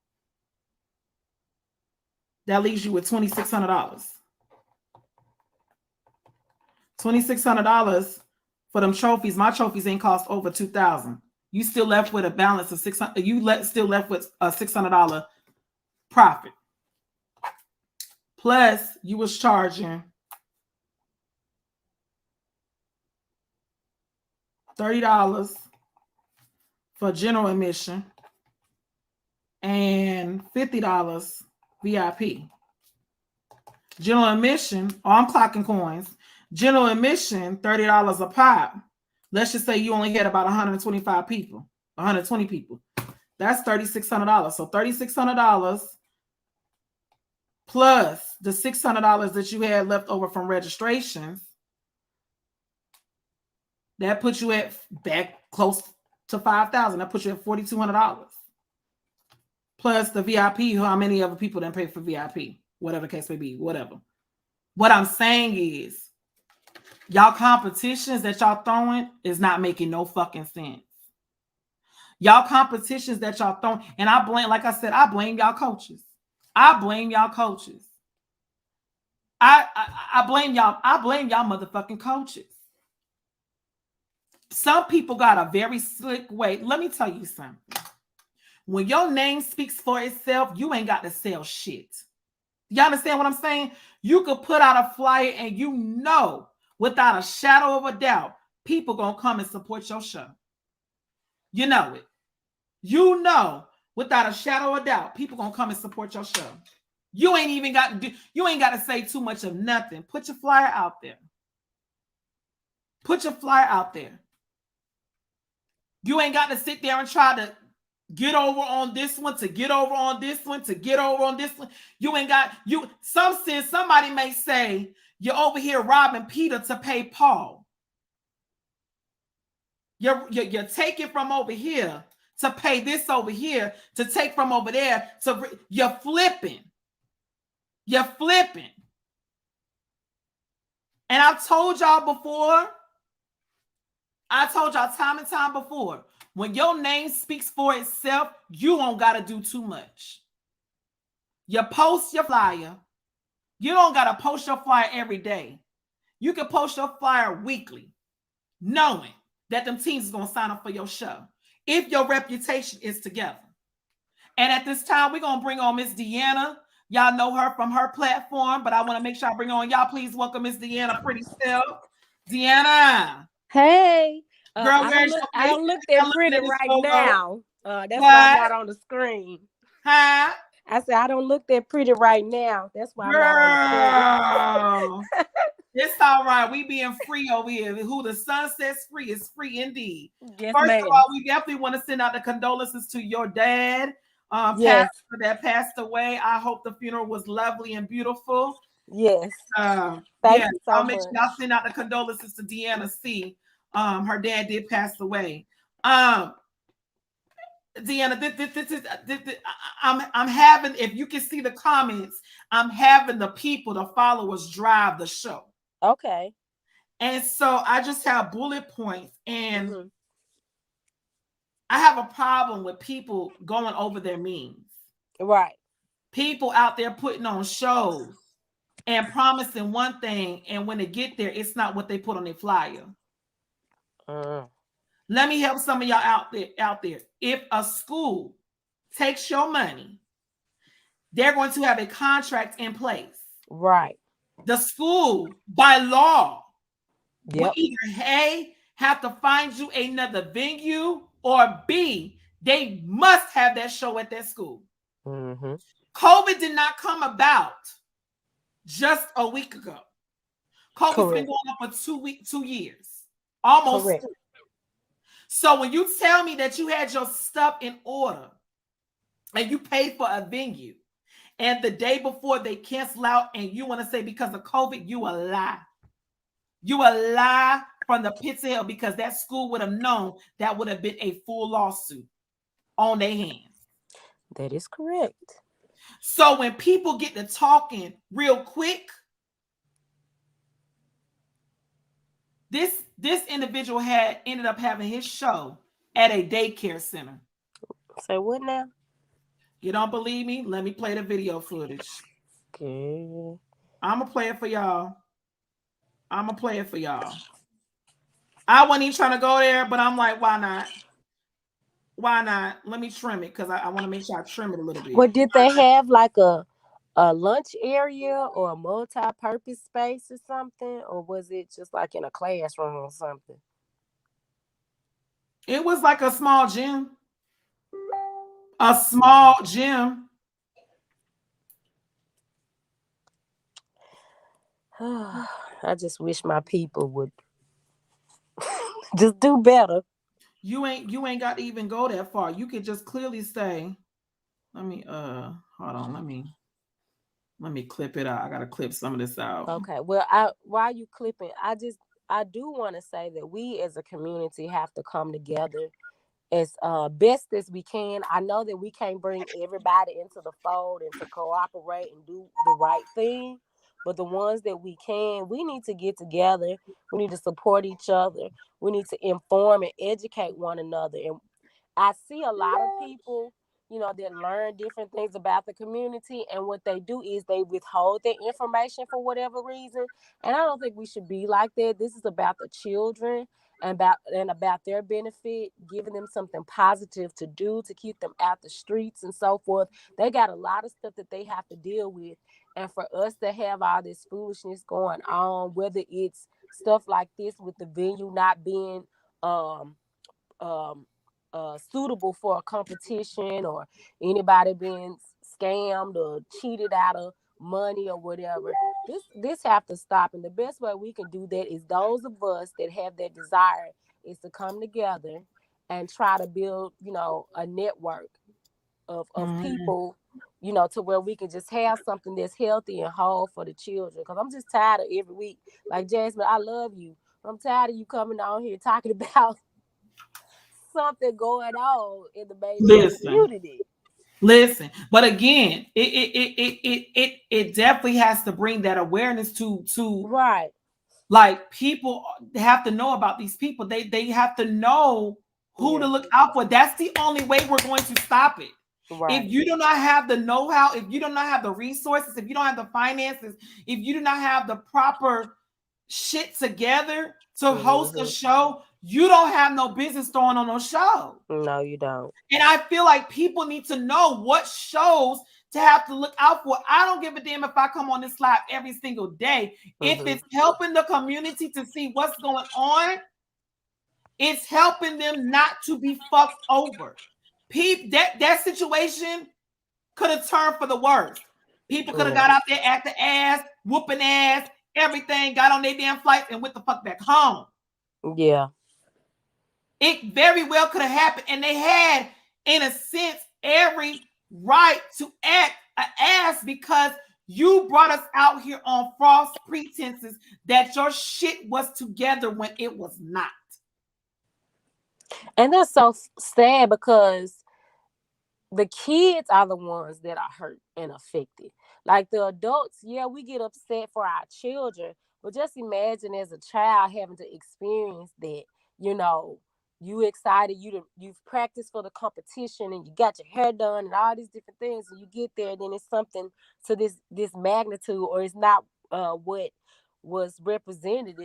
that leaves you with $2,600. $2,600 for them trophies. My trophies ain't cost over $2,000. You still left with a balance of $600. Still left with a $600 profit. Plus, you was charging $30 for general admission and $50 VIP. General admission, I'm clocking coins. General admission, $30 a pop. Let's just say you only had about 125 people, 120 people. That's $3,600. So $3,600 plus the $600 that you had left over from registrations, that puts you at back close to $5,000. That puts you at $4,200. Plus the VIP, how many other people didn't pay for VIP? Whatever the case may be, whatever. What I'm saying is, y'all competitions that y'all throwing is not making no fucking sense. Y'all competitions that y'all throwing, and I blame, like I said, I blame y'all coaches. I blame y'all coaches. I blame y'all. I blame y'all motherfucking coaches. Some people got a very slick way. Let me tell you something. When your name speaks for itself, you ain't got to sell shit. You understand what I'm saying? You could put out a flyer and you know, without a shadow of a doubt, people gonna come and support your show. You know it. You know, without a shadow of a doubt, people gonna come and support your show. You ain't even got to do, you ain't got to say too much of nothing. Put your flyer out there. Put your flyer out there. You ain't got to sit there and try to get over on this one, to get over on this one, to get over on this one. You ain't got, somebody may say, you're over here robbing Peter to pay Paul. You're taking from over here to pay this over here, to take from over there. You're flipping. You're flipping. And I've told y'all before, I told y'all time and time before, when your name speaks for itself, you don't got to do too much. You post your flyer. You don't got to post your flyer every day. You can post your flyer weekly, knowing that them teams is going to sign up for your show if your reputation is together. And at this time, we're going to bring on Miss Deanna. Y'all know her from her platform, but I want to make sure I bring on y'all. Please welcome Miss Deanna Pretty Self. Deanna. Hey. Girl, I don't look that pretty right now. That's why I'm not on the screen. Huh? I said I don't look that pretty right now. That's why I'm not on the screen. It's all right. We being free over here. Who the sun sets free is free indeed. Yes, First ma'am. of all, we definitely want to send out the condolences to your dad, yes. pastor that passed away. I hope the funeral was lovely and beautiful. Yes. Thank you so much. Make sure y'all send out the condolences to Deanna C. Her dad did pass away. Deanna, this is I'm having, if you can see the comments, I'm having the people, the followers drive the show. Okay. And so I just have bullet points, and I have a problem with people going over their means. Right. People out there putting on shows and promising one thing, and when they get there, it's not what they put on their flyer. Let me help some of y'all out there. If a school takes your money, they're going to have a contract in place. Right. the school by law will Yep. either A, have to find you another venue, or B, they must have that show at that school. Mm-hmm. COVID did not come about just a week ago. COVID's been Correct. going on for 2 years, almost Correct. 3. So when you tell me that you had your stuff in order and you paid for a venue, and the day before they cancel out, and you want to say because of COVID, you a lie. You a lie from the pits of hell, because that school would have known that would have been a full lawsuit on their hands. That is correct. So when people get to talking real quick, this individual had ended up having his show at a daycare center. Say what now? You don't believe me? Let me play the video footage. Okay. I'm gonna play it for y'all. I wasn't even trying to go there, but I'm like, why not? Why not? Let me trim it, because I want to make sure I trim it a little bit. What did they have, like a lunch area or a multi-purpose space or something, or was it just like in a classroom or something? It was like a small gym. A small gym. I just wish my people would just do better. You ain't got to even go that far. You could just clearly say, let me hold on, let me clip it out. I gotta clip some of this out. Okay. Well, while you clipping, I do want to say that we as a community have to come together as best as we can. I know that we can't bring everybody into the fold and to cooperate and do the right thing, but the ones that we can, we need to get together. We need to support each other. We need to inform and educate one another. And I see a lot of people, that learn different things about the community, and what they do is they withhold their information for whatever reason. And I don't think we should be like that. This is about the children and about their benefit, giving them something positive to do to keep them out the streets and so forth. They got a lot of stuff that they have to deal with. And for us to have all this foolishness going on, whether it's stuff like this with the venue not being um um suitable for a competition, or anybody being scammed or cheated out of money or whatever, this have to stop. And the best way we can do that is those of us that have that desire is to come together and try to build a network of people, to where we can just have something that's healthy and whole for the children. Because I'm just tired of every week, like, Jasmine, I love you, but I'm tired of you coming on here talking about something going on in the mainstream community. Listen, but again, it definitely has to bring that awareness to Right. like, people have to know about these people. They have to know who to look out for. That's the only way we're going to stop it. Right. If you do not have the know-how, if you do not have the resources, if you don't have the finances, if you do not have the proper shit together to host a show, you don't have no business throwing on no show. No, you don't. And I feel like people need to know what shows to have to look out for. I don't give a damn if I come on this live every single day. If it's helping the community to see what's going on, it's helping them not to be fucked over. That situation could have turned for the worst. People could have got out there, acting ass, whooping ass, everything, got on their damn flights and went the fuck back home. Yeah. It very well could have happened. And they had, in a sense, every right to act an ass, because you brought us out here on false pretenses that your shit was together when it was not. And that's so sad, because the kids are the ones that are hurt and affected. Like, the adults, yeah, we get upset for our children, but just imagine as a child having to experience that. You excited, you've practiced for the competition, and you got your hair done and all these different things, and you get there, and then it's something to this magnitude, or it's not what was represented.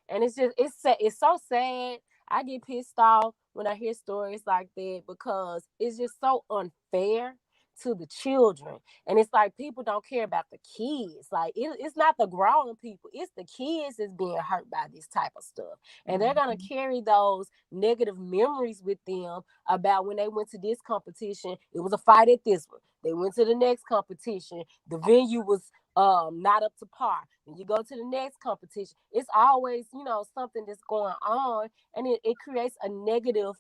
And it's so sad. I get pissed off when I hear stories like that, because it's just so unfair to the children. And it's like people don't care about the kids. Like it's not the grown people, it's the kids that's being hurt by this type of stuff. And they're gonna carry those negative memories with them about when they went to this competition, it was a fight at this one. They went to the next competition, the venue was not up to par. When you go to the next competition, it's always, something that's going on, and it creates a negative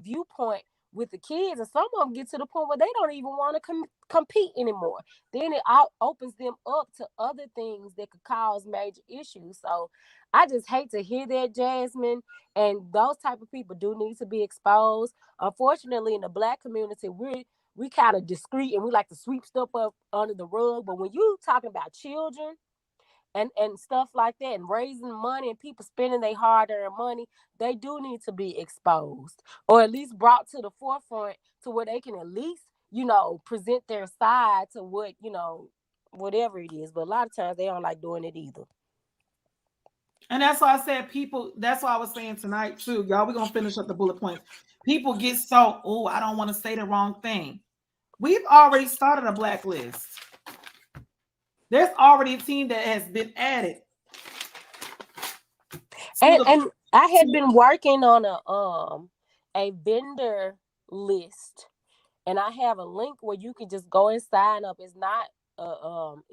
viewpoint with the kids, and some of them get to the point where they don't even want to compete anymore. Then it opens them up to other things that could cause major issues. So I just hate to hear that, Jasmine, and those type of people do need to be exposed. Unfortunately, in the Black community, we kind of discreet and we like to sweep stuff up under the rug. But when you talking about children and stuff like that, and raising money and people spending their hard-earned money, they do need to be exposed, or at least brought to the forefront to where they can at least, present their side to what, whatever it is. But a lot of times they don't like doing it either. And that's why I said that's why I was saying tonight too, y'all, we're going to finish up the bullet points. People get so, I don't want to say the wrong thing. We've already started a blacklist. There's already a team that has been added. And I had been working on a vendor list, and I have a link where you can just go and sign up. It's not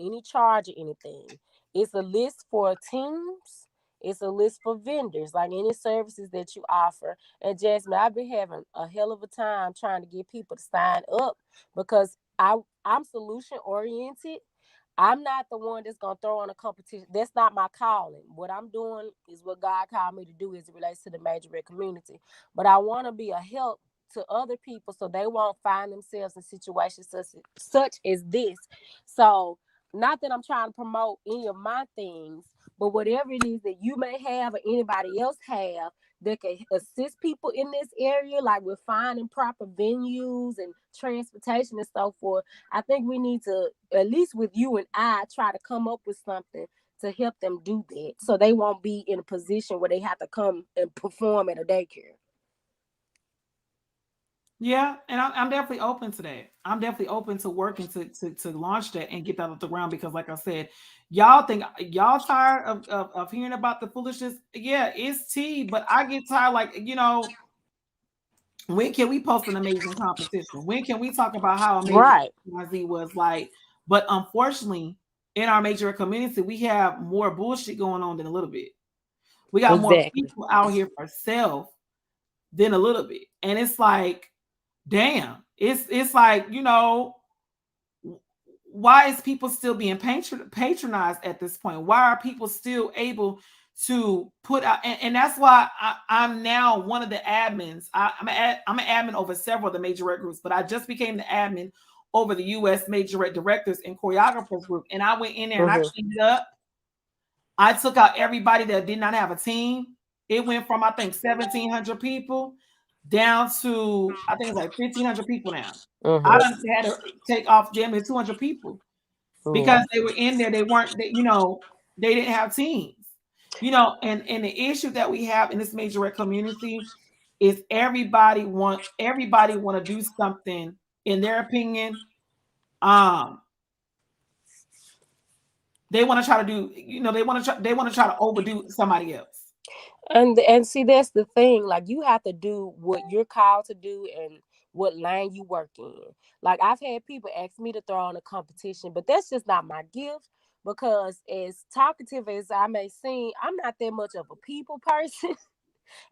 any charge or anything. It's a list for teams. It's a list for vendors, like any services that you offer. And Jasmine, I've been having a hell of a time trying to get people to sign up because I'm solution oriented. I'm not the one that's going to throw on a competition. That's not my calling. What I'm doing is what God called me to do as it relates to the Majorette community. But I want to be a help to other people so they won't find themselves in situations such as this. So not that I'm trying to promote any of my things, but whatever it is that you may have or anybody else have that can assist people in this area, like with finding proper venues and transportation and so forth, I think we need to, at least with you and I, try to come up with something to help them do that so they won't be in a position where they have to come and perform at a daycare. Yeah, and I'm definitely open to that. I'm definitely open to working to launch that and get that off the ground because, like I said, y'all tired of hearing about the foolishness. Yeah, it's tea, but I get tired. Like, when can we post an amazing competition? When can we talk about how amazing XYZ was like? But unfortunately, in our major community, we have more bullshit going on than a little bit. We got more people out here for self than a little bit, and it's like, damn, it's like, why is people still being patronized at this point? Why are people still able to put out? And that's why I'm now one of the admins. I'm an admin over several of the Majorette groups, but I just became the admin over the U.S. Majorette directors and choreographers group. And I went in there and I cleaned it up. I took out everybody that did not have a team. It went from, I think, 1,700 people down to, I think it's like 1,500 people now. I done had to take off damn near 200 people because they were in there. They weren't, they didn't have teams, and the issue that we have in this Majorette community is everybody want to do something in their opinion. They want to try to do, they want to try to overdo somebody else. And see, that's the thing. Like, you have to do what you're called to do and what lane you work in. Like, I've had people ask me to throw on a competition, but that's just not my gift because as talkative as I may seem, I'm not that much of a people person.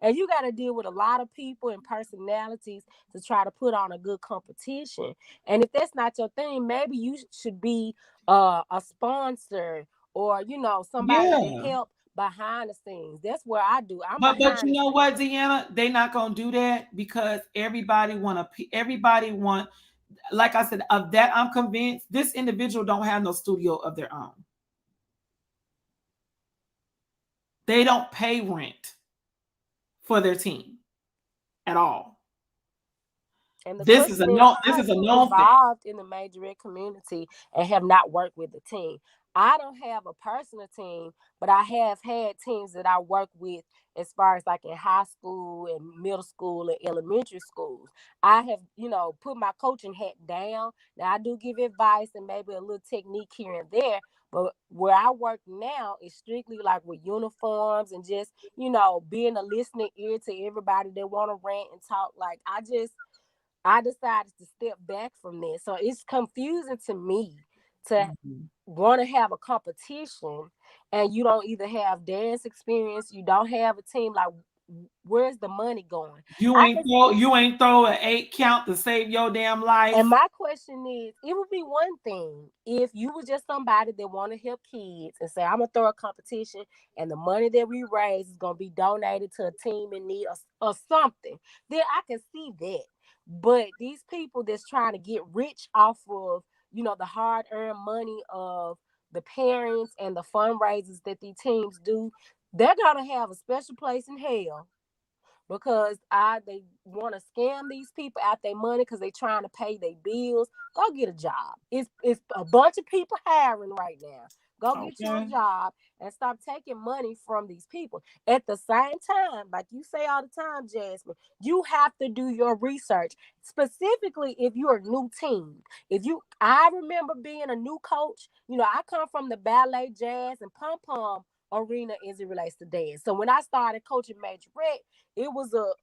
And you got to deal with a lot of people and personalities to try to put on a good competition. And if that's not your thing, maybe you should be a sponsor or, somebody to help behind the scenes. That's where I do. But you know what, Deanna, they're not gonna do that because everybody want, like I said, of that I'm convinced this individual don't have no studio of their own. They don't pay rent for their team at all. And this is a known thing. Involved in the Majorette community and have not worked with the team. I don't have a personal team, but I have had teams that I work with as far as like in high school and middle school and elementary schools. I have, put my coaching hat down. Now I do give advice and maybe a little technique here and there, but where I work now is strictly like with uniforms and just, being a listening ear to everybody that want to rant and talk. Like I decided to step back from this. So it's confusing to me to want to have a competition and you don't either have dance experience, you don't have a team. Like, where's the money going? You ain't throw an 8 count to save your damn life. And my question is, it would be one thing if you were just somebody that want to help kids and say, I'm gonna throw a competition and the money that we raise is gonna be donated to a team in need or something. Then I can see that. But these people that's trying to get rich off of, the hard-earned money of the parents and the fundraisers that these teams do, they're gonna have a special place in hell because they want to scam these people out their money because they trying to pay their bills. Go get a job. It's a bunch of people hiring right now. Go get you a job and stop taking money from these people. At the same time, like you say all the time, Jasmine, you have to do your research. Specifically, if you're a new team. I remember being a new coach. I come from the ballet, jazz, and pom-pom arena as it relates to dance. So when I started coaching Majorette, it was a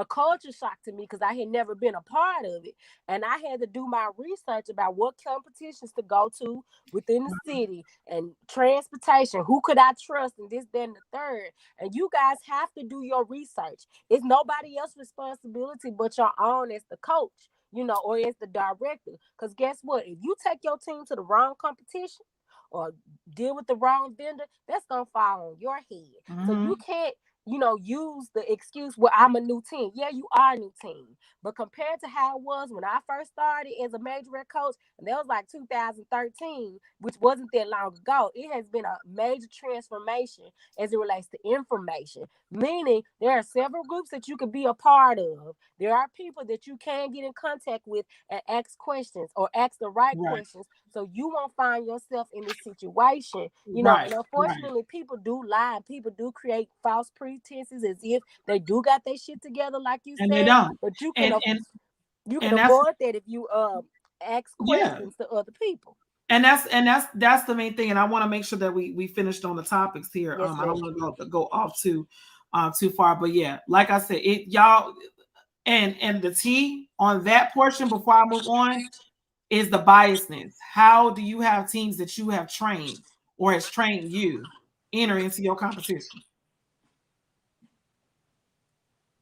culture shock to me because I had never been a part of it. And I had to do my research about what competitions to go to within the city and transportation. Who could I trust and this, then the third. And you guys have to do your research. It's nobody else's responsibility but your own as the coach, or as the director. Because guess what? If you take your team to the wrong competition or deal with the wrong vendor, that's going to fall on your head. So you can't, use the excuse, well, I'm a new team. Yeah, you are a new team. But compared to how it was when I first started as a Majorette coach, and that was like 2013, which wasn't that long ago, it has been a major transformation as it relates to information. Meaning there are several groups that you could be a part of. There are people that you can get in contact with and ask questions or ask the right questions so you won't find yourself in this situation. And unfortunately, people do lie and people do create false pretenses as if they do got their shit together, like you and said. they don't. But you can And avoid that if you ask questions to other people. And that's the main thing. And I want to make sure that we finished on the topics here. Yes, I don't want to go off too far, but yeah, like I said, y'all and the T on that portion before I move on is the biasness. How do you have teams that you have trained or has trained you enter into your competition?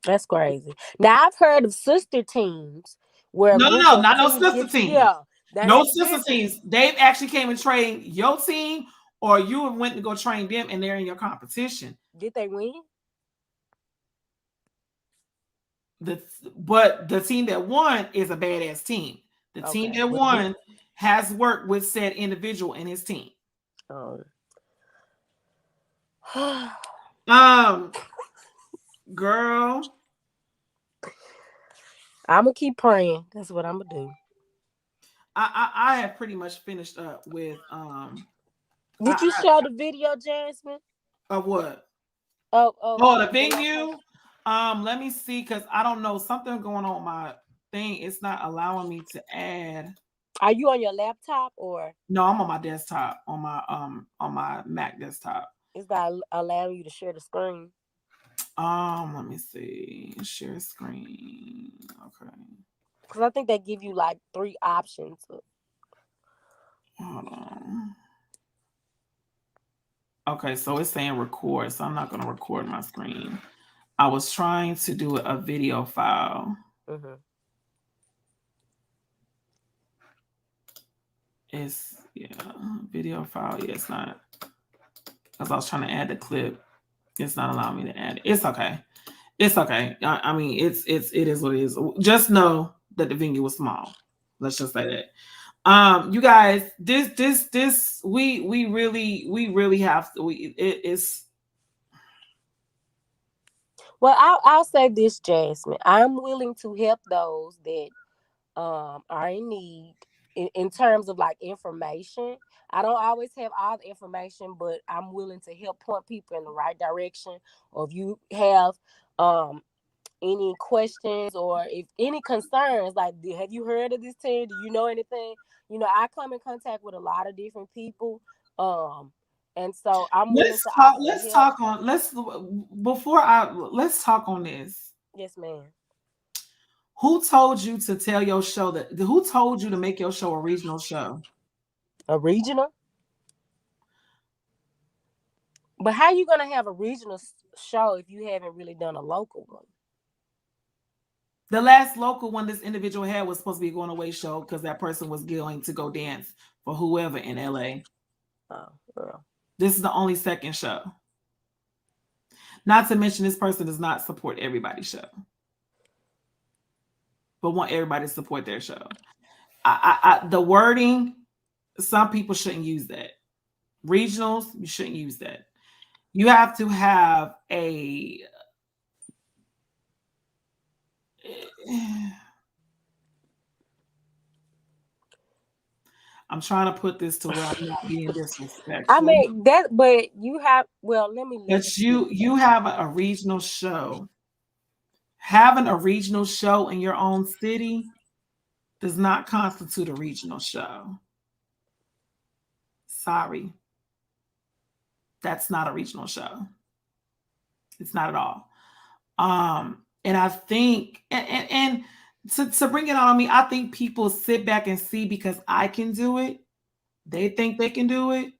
That's crazy. Now I've heard of sister teams where not no sister teams. Yeah, no sister teams. They've actually came and trained your team, or you went to go train them, and they're in your competition. Did they win? But the team that won is a badass team. The team that won has worked with said individual and his team. Girl, I'm gonna keep praying. That's what I'm gonna do. I have pretty much finished up with Did you show the video, Jasmine? Of what? Oh, the venue. Let me see, because I don't know, something going on with my thing. It's not allowing me to add. Are you on your laptop or? No, I'm on my desktop, on my Mac desktop. It's not allowing you to share the screen. Let me see. Share screen. Okay. Because I think they give you like 3 options. Hold on. Okay, so it's saying record, so I'm not going to record my screen. I was trying to do a video file. Mm-hmm. It's, video file. Yeah, it's not. Because I was trying to add the clip. It's not allowing me to add it. It's okay. It's okay. I mean, it is what it is. Just know that the venue was small. Let's just say that. You guys, this we really have to. It's. Well, I'll say this, Jasmine. I'm willing to help those that are in need in terms of like information. I don't always have all the information, but I'm willing to help point people in the right direction. Or if you have any questions or if any concerns, like have you heard of this team? Do you know anything? You know, I come in contact with a lot of different people. And so I'm willing Let's to talk. offer Let's help. talk on. Let's talk on this. Yes, ma'am. Who told you to tell your show that? Who told you to make your show a regional show? A regional? But how you gonna have a regional show if you haven't really done a local one? The last local one this individual had was supposed to be a going away show because that person was going to go dance for whoever in LA. Oh, girl. This is the only second show. Not to mention this person does not support everybody's show, but want everybody to support their show. The wording, some people shouldn't use that. Regionals, you shouldn't use that. You have to have a I'm trying to put this to where I'm not being disrespectful. I mean that, but you have. Well, let me. But you have a regional show. Having a regional show in your own city does not constitute a regional show. Sorry, that's not a regional show. It's not at all. And I think, and to bring it on me, I think people sit back and see because I can do it. They think they can do it.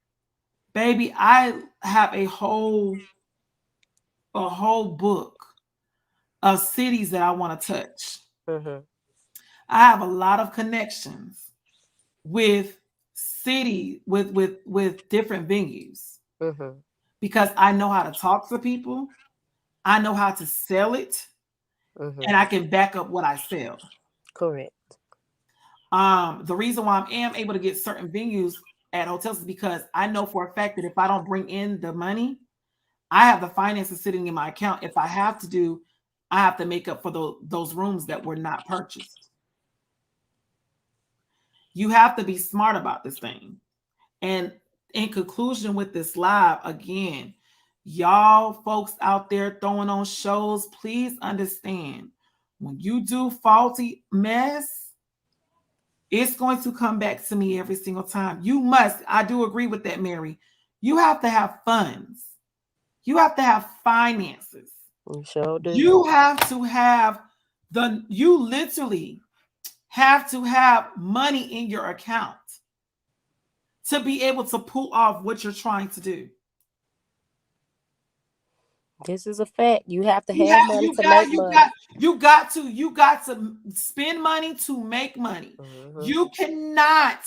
Baby, I have a whole book of cities that I want to touch. Mm-hmm. I have a lot of connections with city with different venues Mm-hmm. because I know how to talk to people. I know how to sell it. Mm-hmm. And I can back up what I sell. Correct. The reason why I am able to get certain venues at hotels is because I know for a fact that if I don't bring in the money, I have the finances sitting in my account. If I have to make up for those rooms that were not purchased. You have to be smart about this thing. And in conclusion with this live, again, y'all folks out there throwing on shows, please understand when you do faulty mess, it's going to come back to me every single time. You must, I do agree with that, Mary. You have to have funds. You have to have finances. You sure do. You have to have you literally have to have money in your account to be able to pull off what you're trying to do. This is a fact. You have to have money to make money. You got to spend money to make money. Mm-hmm. You cannot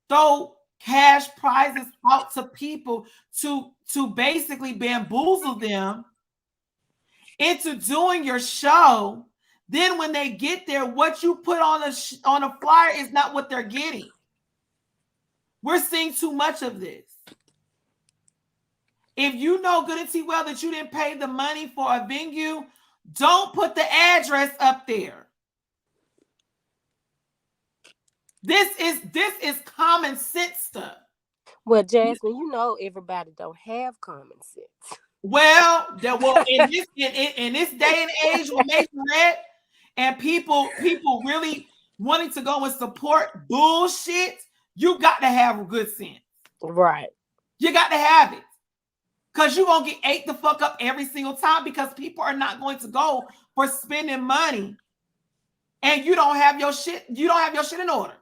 throw cash prizes out to people to basically bamboozle them into doing your show. Then when they get there, what you put on a flyer is not what they're getting. We're seeing too much of this. If you know good and see well that you didn't pay the money for a venue, don't put the address up there. This is common sense stuff. Well, Jasmine, you know everybody don't have common sense. Well, in this day and age with Majorette and people really wanting to go and support bullshit, you got to have good sense. Right. You got to have it. Because you're going to get ate the fuck up every single time because people are not going to go for spending money and you don't have your shit in order.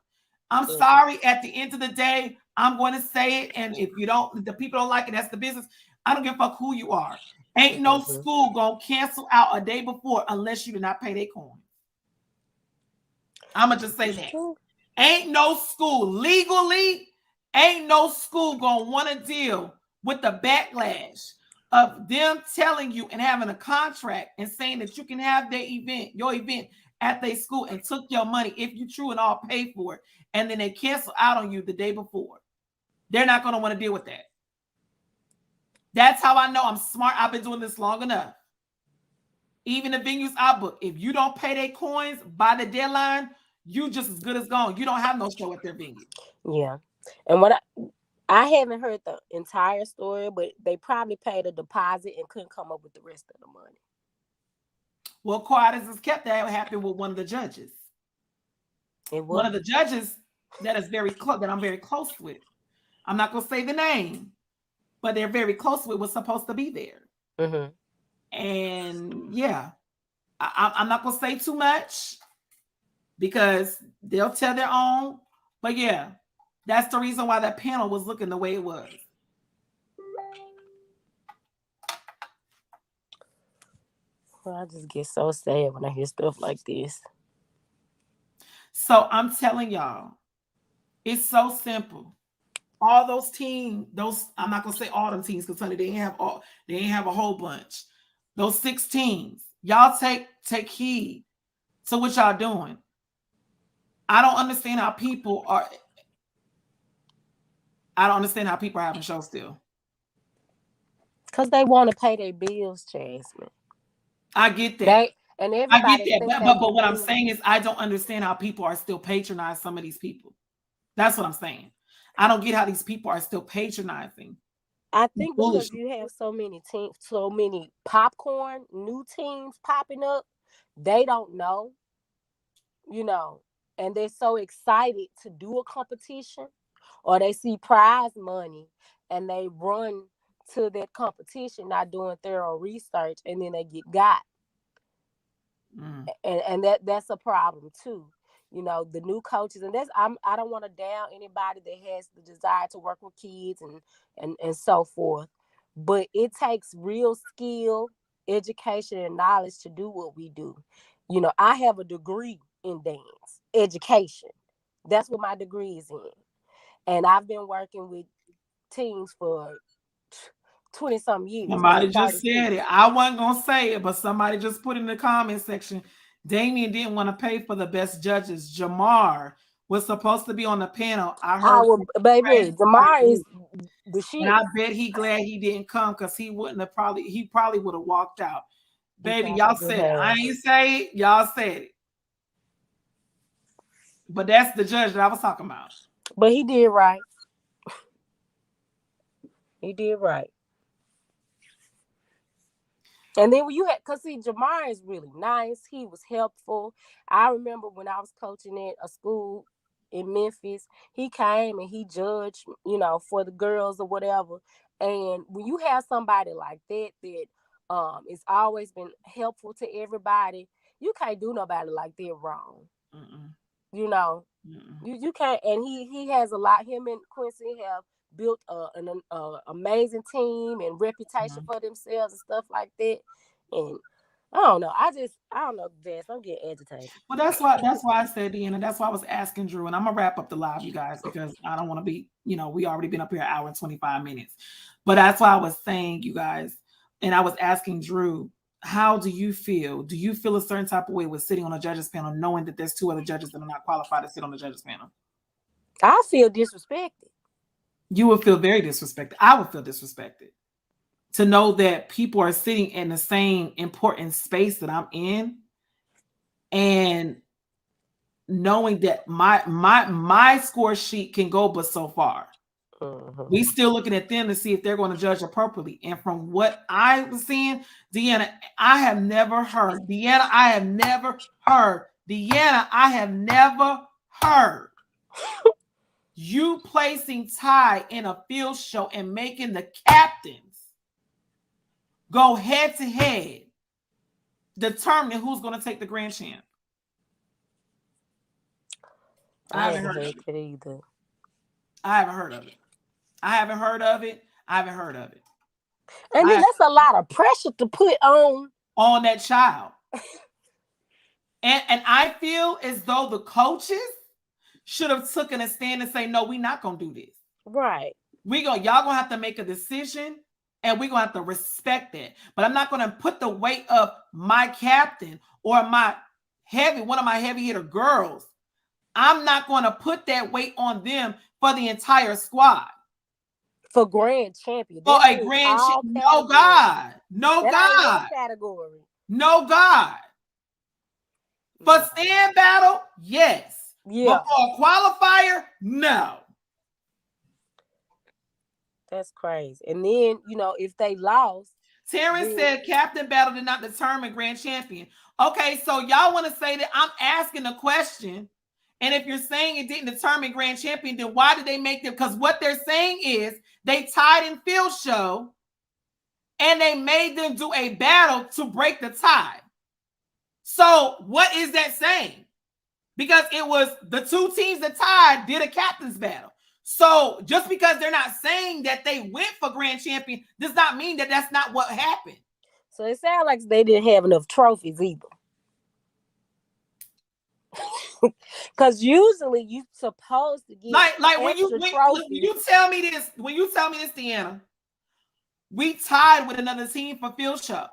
I'm sorry, at the end of the day, I'm going to say it. And if the people don't like it, that's the business. I don't give a fuck who you are. Ain't no school going to cancel out a day before unless you do not pay their coin. I'm going to just say that. Ain't no school legally, ain't no school going to want to deal with the backlash of them telling you and having a contract and saying that you can have your event at their school and took your money if you true and all pay for it. And then they cancel out on you the day before. They're not going to want to deal with that. That's how I know I'm smart. I've been doing this long enough. Even the venues I book, if you don't pay their coins by the deadline, you just as good as gone. You don't have no show at their venue. Yeah. And what I haven't heard the entire story, but they probably paid a deposit and couldn't come up with the rest of the money. Well, quiet as it's kept, that happened with one of the judges. One of the judges that is very close, that I'm very close with. I'm not gonna say the name, but they're very close with, was supposed to be there. Mm-hmm. And yeah, I'm not gonna say too much because they'll tell their own. But yeah, that's the reason why that panel was looking the way it was. Well, I just get so sad when I hear stuff like this. So I'm telling y'all, it's so simple. All those teams, I'm not gonna say all them teams because honey, they ain't have a whole bunch. Those 6 teams, y'all take heed to what y'all doing. I don't understand how people are having shows still. Because they want to pay their bills, Jasmine. I get that. And everybody, I get that. But what I'm saying is I don't understand how people are still patronizing some of these people. That's what I'm saying. I don't get how these people are still patronizing. I think because you have so many teams, so many popcorn, new teams popping up, they don't know, and they're so excited to do a competition, or they see prize money and they run to that competition, not doing thorough research, and then they get got. And that's a problem too. The new coaches, and I don't want to down anybody that has the desire to work with kids and so forth, but it takes real skill, education, and knowledge to do what we do. I have a degree in dance education. That's what my degree is in, and I've been working with teams for 20-some years. Somebody just said it. I wasn't gonna say it, but somebody just put in the comment section. Damien didn't want to pay for the best judges. Jamar was supposed to be on the panel. I heard, baby, Jamar is the shit. And I bet he glad he didn't come because he probably would have walked out. Baby, y'all said it. I ain't say it. Y'all said it. But that's the judge that I was talking about. But he did right. He did right. And then when you because Jamar is really nice. He was helpful. I remember when I was coaching at a school in Memphis, he came and he judged, for the girls or whatever. And when you have somebody like that it's always been helpful to everybody, you can't do nobody like that wrong. You can't. And he has a lot. Him and Quincy have built an amazing team and reputation for themselves and stuff like that. And I don't know. I don't know, Jess. I'm getting agitated. Well, that's why I said, Deanna. That's why I was asking Drew, and I'm gonna wrap up the live, you guys, because I don't want to be, we already been up here an hour and 25 minutes. But that's why I was saying, you guys, and I was asking Drew, how do you feel? Do you feel a certain type of way with sitting on a judges panel, knowing that there's 2 other judges that are not qualified to sit on the judges panel? I feel disrespected. You would feel very disrespected. I would feel disrespected to know that people are sitting in the same important space that I'm in, and knowing that my score sheet can go but so far. We still looking at them to see if they're going to judge appropriately. And from what I was seeing, Deanna, I have never heard you placing Ty in a field show and making the captains go head to head, determining who's going to take the grand champ. I haven't heard of it either. I haven't heard of it. And then that's a lot of pressure to put on that child. and I feel as though the coaches should have taken a stand and say, no, we're not gonna do this. Right. Y'all gonna have to make a decision, and we're gonna have to respect that. But I'm not gonna put the weight of my captain or one of my heavy hitter girls. I'm not gonna put that weight on them for the entire squad. For grand champion. For a grand champion. No God. No God. Category. No God. For stand battle, yes. Yeah. But for a qualifier, no. That's crazy. And then, you know, if they lost. Terrence said captain battle did not determine grand champion. Okay, so y'all want to say that I'm asking a question. And if you're saying it didn't determine grand champion, then why did they make them? Because what they're saying is they tied in field show and they made them do a battle to break the tie. So what is that saying? Because it was the two teams that tied did a captain's battle. So just because they're not saying that they went for grand champion does not mean that that's not what happened. So it sounds like they didn't have enough trophies either. Because usually you're supposed to get like when you tell me this, Deanna, we tied with another team for field show.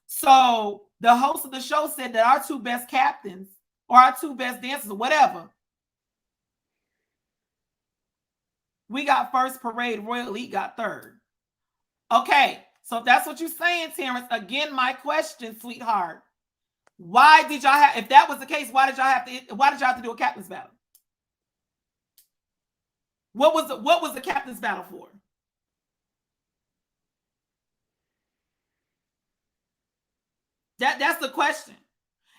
So the host of the show said that our two best captains or our two best dancers or whatever, we got first parade, Royal Elite got third. Okay, so if that's what you're saying, Terrence, again, my question, sweetheart, why did y'all have, if that was the case, why did y'all have to do a captain's battle? What was the captain's battle for? That's the question.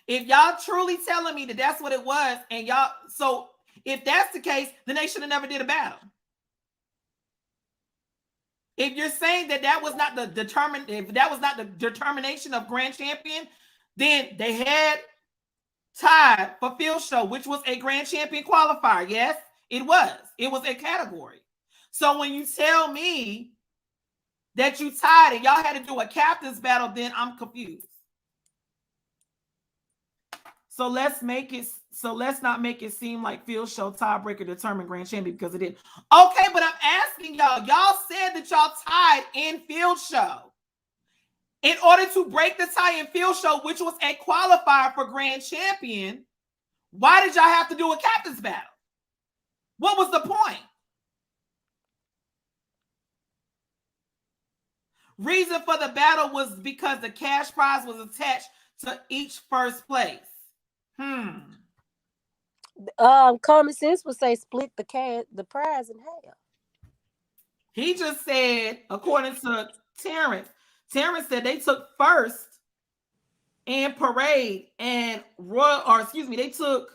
If y'all truly telling me that that's what it was, and y'all, so if that's the case, then they should have never did a battle. If you're saying that that was not the determination of grand champion, then they had tied for field show, which was a grand champion qualifier. Yes, it was. It was a category. So when you tell me that you tied and y'all had to do a captain's battle, then I'm confused. So let's not make it seem like field show tiebreaker determined grand champion, because it didn't. Okay, but I'm asking y'all. Y'all said that y'all tied in field show. In order to break the tie in field show, which was a qualifier for grand champion, why did y'all have to do a captain's battle? What was the point? Reason for the battle was because the cash prize was attached to each first place. Common sense would say split the prize in half. He just said, according to Terrence said they took first in parade and they took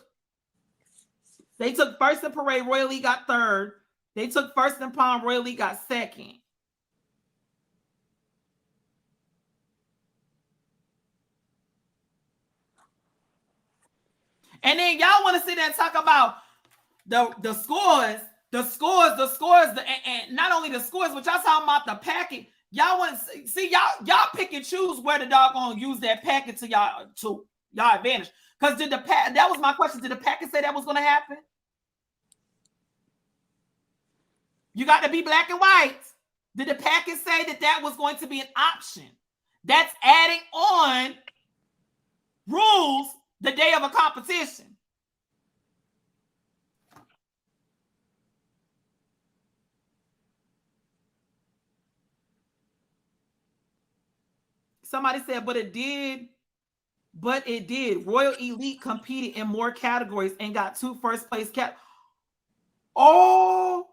first in parade, Royal League got third. They took first in palm, Royal League got second. And then y'all want to sit there and talk about the scores, and not only the scores, but y'all talking about the packet. Y'all want to see y'all pick and choose where the doggone use that packet to y'all advantage. Because that was my question. Did the packet say that was going to happen? You got to be black and white. Did the packet say that was going to be an option? That's adding on rules the day of a competition. Somebody said, but it did. Royal Elite competed in more categories and got 2 first place Oh,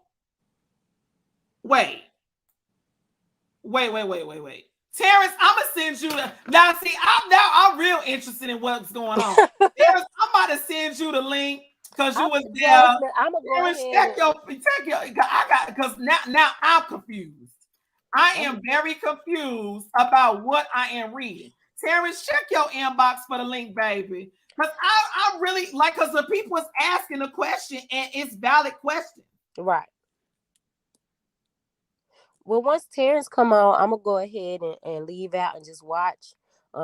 wait. Terrence, I'm gonna send you now. See, I'm real interested in what's going on. Terrence, I'm about to send you the link because you was there. I'm gonna go ahead. Because now I'm confused. I am very confused about what I am reading. Terrence, check your inbox for the link, baby. Because I really like, because the people is asking a question and it's valid question. Right. Well, once Terrence come on, I'm gonna go ahead and leave out and just watch,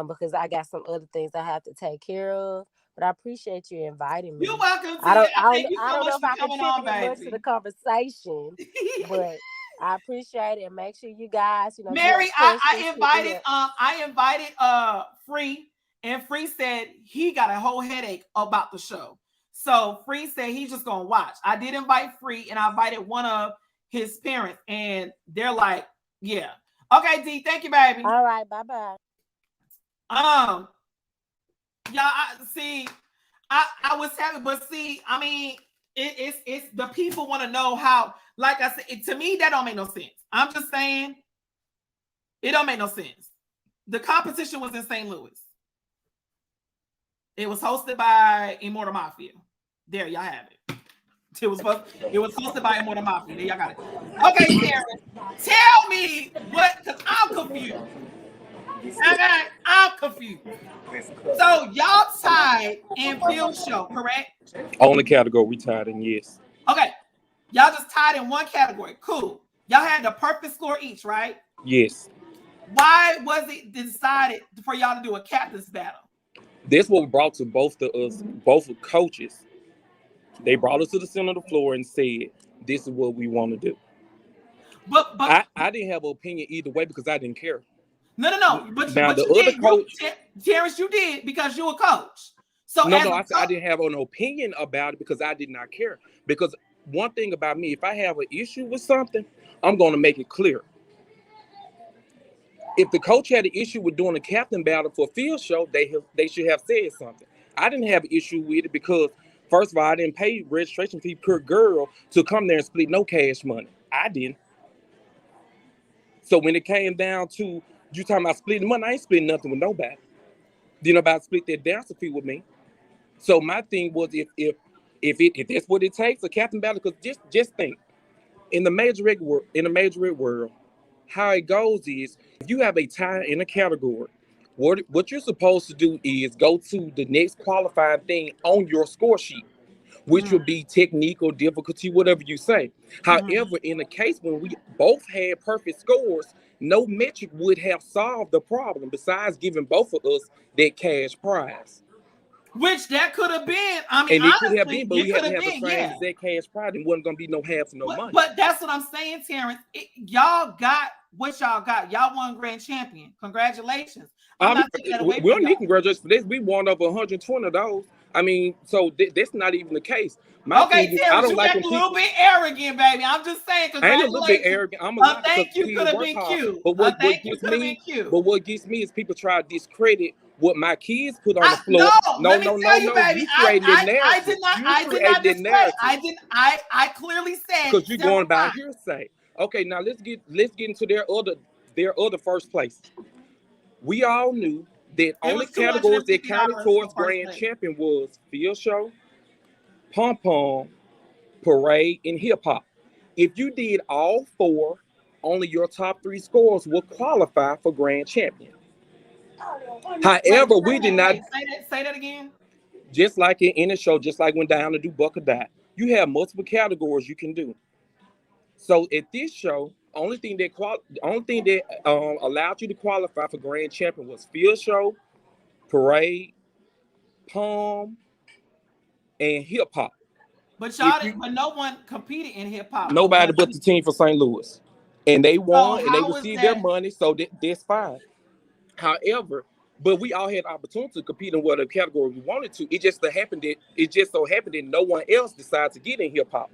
because I got some other things I have to take care of. But I appreciate you inviting me. You're welcome. I don't know if I contributed much to the conversation, but I appreciate it. And make sure you guys, Mary, I invited Free, and Free said he got a whole headache about the show. So Free said he's just gonna watch. I did invite Free, and I invited one of his parents, and they're like, yeah. Okay, D, thank you, baby. All right, bye-bye. Y'all, I was happy, but see, I mean, it's the people want to know how. Like I said, to me that don't make no sense. I'm just saying, it don't make no sense. The competition was in St. Louis. It was hosted by Immortal Mafia. There, y'all have it. It was hosted by Immortal Mafia. There, y'all got it. Okay, Karen, tell me what, because I'm confused. Okay, I'm confused. So y'all tied in field show, correct? Only category we tied in, yes. Okay, y'all just tied in one category. Cool. Y'all had the perfect score each, right? Yes. Why was it decided for y'all to do a captain's battle? This was brought to both of us, both coaches. They brought us to the center of the floor and said, "This is what we want to do." But I didn't have an opinion either way because I didn't care. No. But now the other coach, Terrence, you did because you're a coach. So I didn't have an opinion about it because I did not care. Because one thing about me, if I have an issue with something, I'm going to make it clear. If the coach had an issue with doing a captain battle for a field show, they should have said something. I didn't have an issue with it because, first of all, I didn't pay registration fee per girl to come there and split no cash money. I didn't. So when it came down to you talking about splitting money, I ain't splitting nothing with nobody. Did nobody split their dancer fee with me? So my thing was if that's what it takes, a captain battle, because just think, in the Majorette world, how it goes is if you have a tie in a category, what you're supposed to do is go to the next qualifying thing on your score sheet, which would be technique or difficulty, whatever you say. However, in the case when we both had perfect scores, no metric would have solved the problem besides giving both of us that cash prize. Which that could have been. I mean, and it could have been, but we had to have the same yeah. exact cash prize. It wasn't going to be no half or no money. But that's what I'm saying, Terrence. Y'all got what y'all got. Y'all won grand champion. Congratulations. We don't need congratulations for this. We won over 120 of those. I mean, so that's not even the case. Okay, Terrence, I don't like a little bit arrogant, baby. I'm just saying. I ain't a little bit arrogant. I'm a thank you could have been cute. But what gets me is people try to discredit what my kids put on the floor. No. You created that narrative. I did not discredit. I clearly said because you're going by hearsay. Okay, now let's get into their other first place. We all knew that only categories that counted towards grand champion was field show, pom pom, parade, and hip hop. If you did all four, only your top 3 scores will qualify for grand champion. However, we did not say that again. Just like in the show, just like when down to do buck or die, you have multiple categories you can do. So at this show, only thing that allowed you to qualify for grand champion was field show, parade, pom, and hip hop. But but no one competed in hip hop. Nobody but the team for St. Louis, and they won and they received their money, so that's fine. However, but we all had the opportunity to compete in whatever category we wanted to. It just so happened that no one else decided to get in hip hop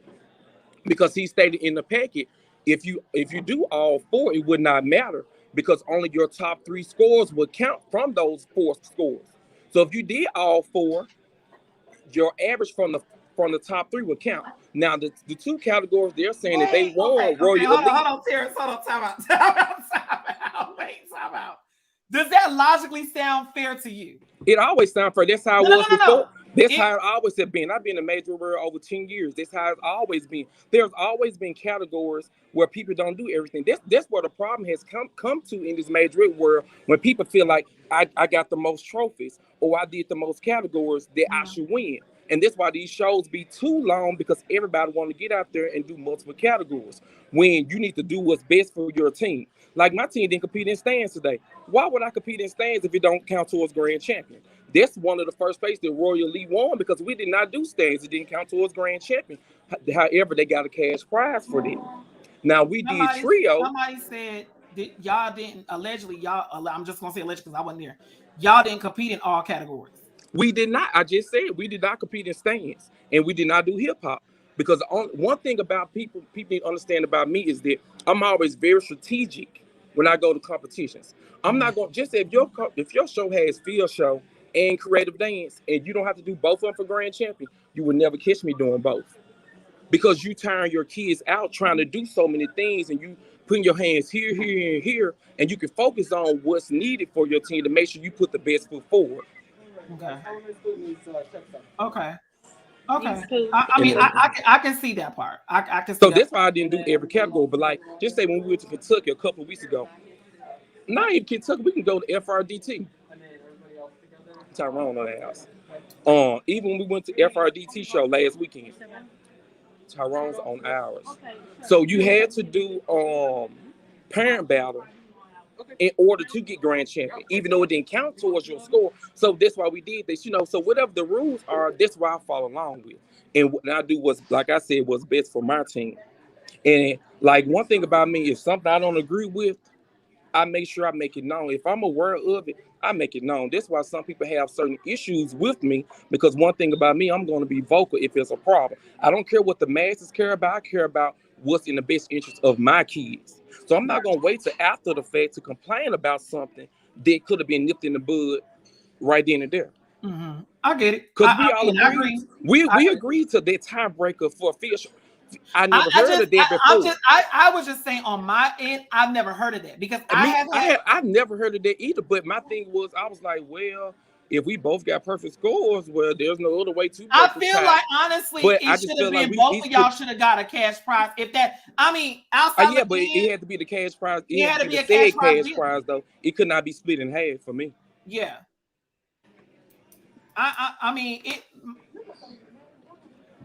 because he stated in the packet, if you do all 4, it would not matter because only your top 3 scores would count from those 4 scores. So if you did all 4, your average from the top 3 would count. Now the 2 categories they're saying that they won Royal Elite. Hold on, Terrence. Hold on, time out. Wait, time out. Does that logically sound fair to you? It always sounds fair. That's how it was before. That's how it always has been. I've been in Major World over 10 years. That's how it's always been. There's always been categories where people don't do everything. That's where the problem has come to in this Major World, when people feel like I got the most trophies or I did the most categories that I should win. And that's why these shows be too long, because everybody want to get out there and do multiple categories when you need to do what's best for your team. Like my team didn't compete in stands today. Why would I compete in stands if it don't count towards grand champion? That's one of the first places that Royal Elite won because we did not do stands. It didn't count towards grand champion. However, they got a cash prize for that. Now we did trio. Somebody said that y'all didn't I'm just gonna say allegedly because I wasn't there. Y'all didn't compete in all categories. We did not. I just said we did not compete in stands, and we did not do hip hop. Because one thing about people need to understand about me is that I'm always very strategic when I go to competitions. I'm not going to just say if your show has field show and creative dance, and you don't have to do both of them for grand champion, you will never catch me doing both. Because you tiring your kids out trying to do so many things, and you putting your hands here, here, and here, and you can focus on what's needed for your team to make sure you put the best foot forward. Okay. Okay. Okay. I can see that part. I can see So that. that's why I didn't do every category. But like, just say when we went to Kentucky a couple of weeks ago, not even Kentucky, we can go to FRDT. Tyrone on the house. Even when we went to FRDT show last weekend, Tyrone's on ours. So you had to do parent battle in order to get grand champion, even though it didn't count towards your score. So that's why we did this, So whatever the rules are, that's why I follow along with. And what I do was, like I said, what's best for my team. And like one thing about me, if something I don't agree with, I make sure I make it known. If I'm aware of it, I make it known. That's why some people have certain issues with me, because one thing about me, I'm going to be vocal if it's a problem. I don't care what the masses care about. I care about what's in the best interest of my kids. So I'm not going to wait till after the fact to complain about something that could have been nipped in the bud right then and there. Mm-hmm. I get it. Because we all agree. We agreed to that tiebreaker for official. I never heard of that before. I was just saying on my end, I've never heard of that because I've never heard of that either. But my thing was, I was like, well, if we both got perfect scores, well, there's no other way to. I feel like honestly, it should have been both of y'all should have got a cash prize. If that, I mean, outside. Yeah, but it had to be the cash prize. It had to be a cash prize though. It could not be split in half for me. Yeah. I mean it.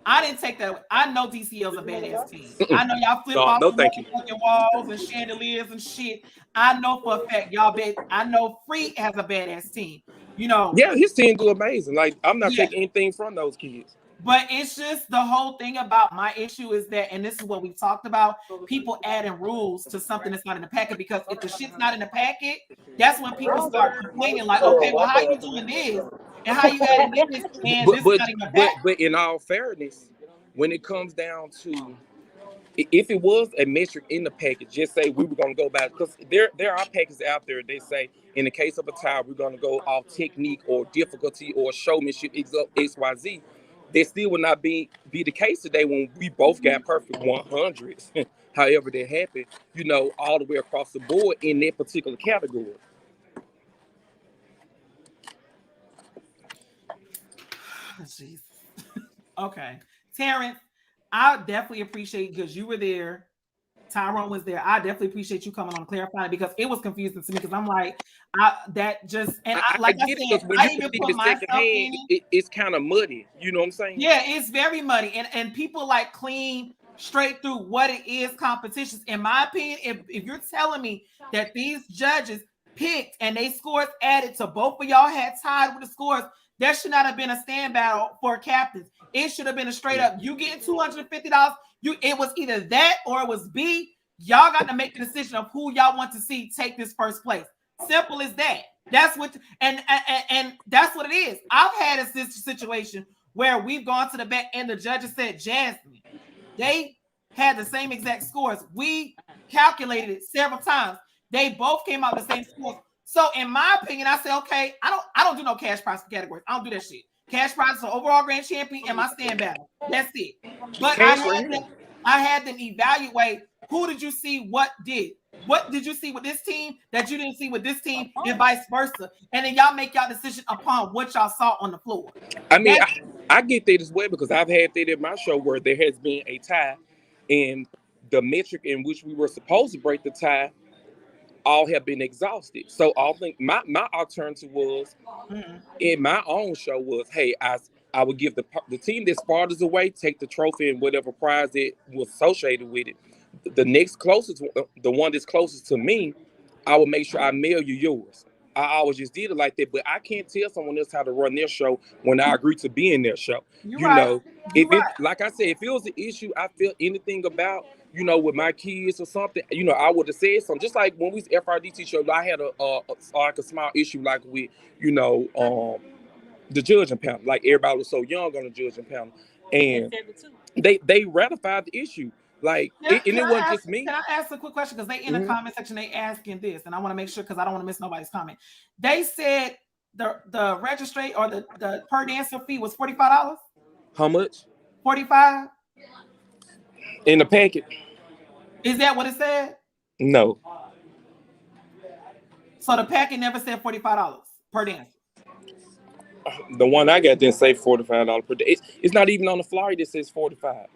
I didn't take that. I know DCL's a badass team. I know y'all flip off fucking walls and chandeliers and shit. I know for a fact y'all bet. I know Free has a badass team. Yeah, his team do amazing. Like I'm not taking anything from those kids. But it's just the whole thing about my issue is that, and this is what we talked about, people adding rules to something that's not in the packet, because if the shit's not in the packet, that's when people start complaining like, okay, well, how you doing this? And how you adding this? And this is not in the packet. But in all fairness, when it comes down to, if it was a metric in the package, just say we were going to go back, because there are packages out there, they say, in the case of a tie, we're going to go off technique or difficulty or showmanship, XYZ. That still would not be the case today when we both got perfect 100s. However that happened, all the way across the board in that particular category. Jesus. Okay. Terrence, I definitely appreciate, because you were there. Tyrone was there. I definitely appreciate you coming on and clarifying, because it was confusing to me, because I'm like, I get it, when you put the second hand, it's kind of muddy. You know what I'm saying? Yeah, it's very muddy. And people like clean straight through what it is competitions. In my opinion, if you're telling me that these judges picked and they scores added to both of y'all had tied with the scores, there should not have been a stand battle for captains. It should have been a straight up, you getting $250. It was either that or it was B. Y'all got to make the decision of who y'all want to see take this first place. Simple as that. That's what, and that's what it is. I've had a situation where we've gone to the back and the judges said Jasmine. They had the same exact scores. We calculated it several times. They both came out the same scores. So in my opinion, I said, okay, I don't do no cash prize categories. I don't do that shit. Cash prizes for overall grand champion and my stand battle. That's it. But I had them evaluate who did you see what did. What did you see with this team that you didn't see with this team, and vice versa? And then y'all make y'all decision upon what y'all saw on the floor. I mean, I get that as well, because I've had that at my show where there has been a tie, and the metric in which we were supposed to break the tie all have been exhausted. So I think my alternative was in my own show was, hey, I would give the team that's farthest away take the trophy and whatever prize that was associated with it. The next closest, the one that's closest to me, I would make sure I mail you yours. I always just did it like that, but I can't tell someone else how to run their show when I agree to be in their show. Like I said, if it was an issue I feel anything about, with my kids or something, I would have said something. Just like when we was FRDT show, I had a small issue like with, the judging panel. Like everybody was so young on the judging panel, and they ratified the issue. Like it wasn't just me. Can I ask a quick question? Because they in the comment section, they asking this, and I want to make sure, because I don't want to miss nobody's comment. They said the registry or the per dancer fee was $45? How much? 45? In the packet? Is that what it said? No. So the packet never said $45 per dancer. The one I got didn't say $45 per day. It's not even on the flyer that says 45.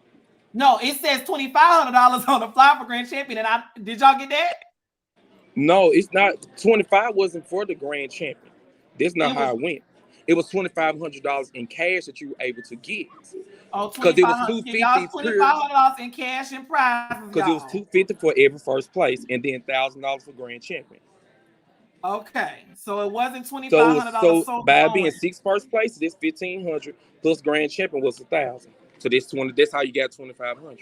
No, it says $2,500 on the flyer for Grand Champion. And did y'all get that? No, it's not. 25 wasn't for the Grand Champion. That's not how it went. It was $2,500 in cash that you were able to get. Oh, because it was $2,500 in cash and prizes. Because it was $250 for every first place, and then $1,000 for Grand Champion. Okay, so it wasn't $2,500. So by being 6th first place, this $1,500 plus Grand Champion was $1,000. So that's how you got $2,500.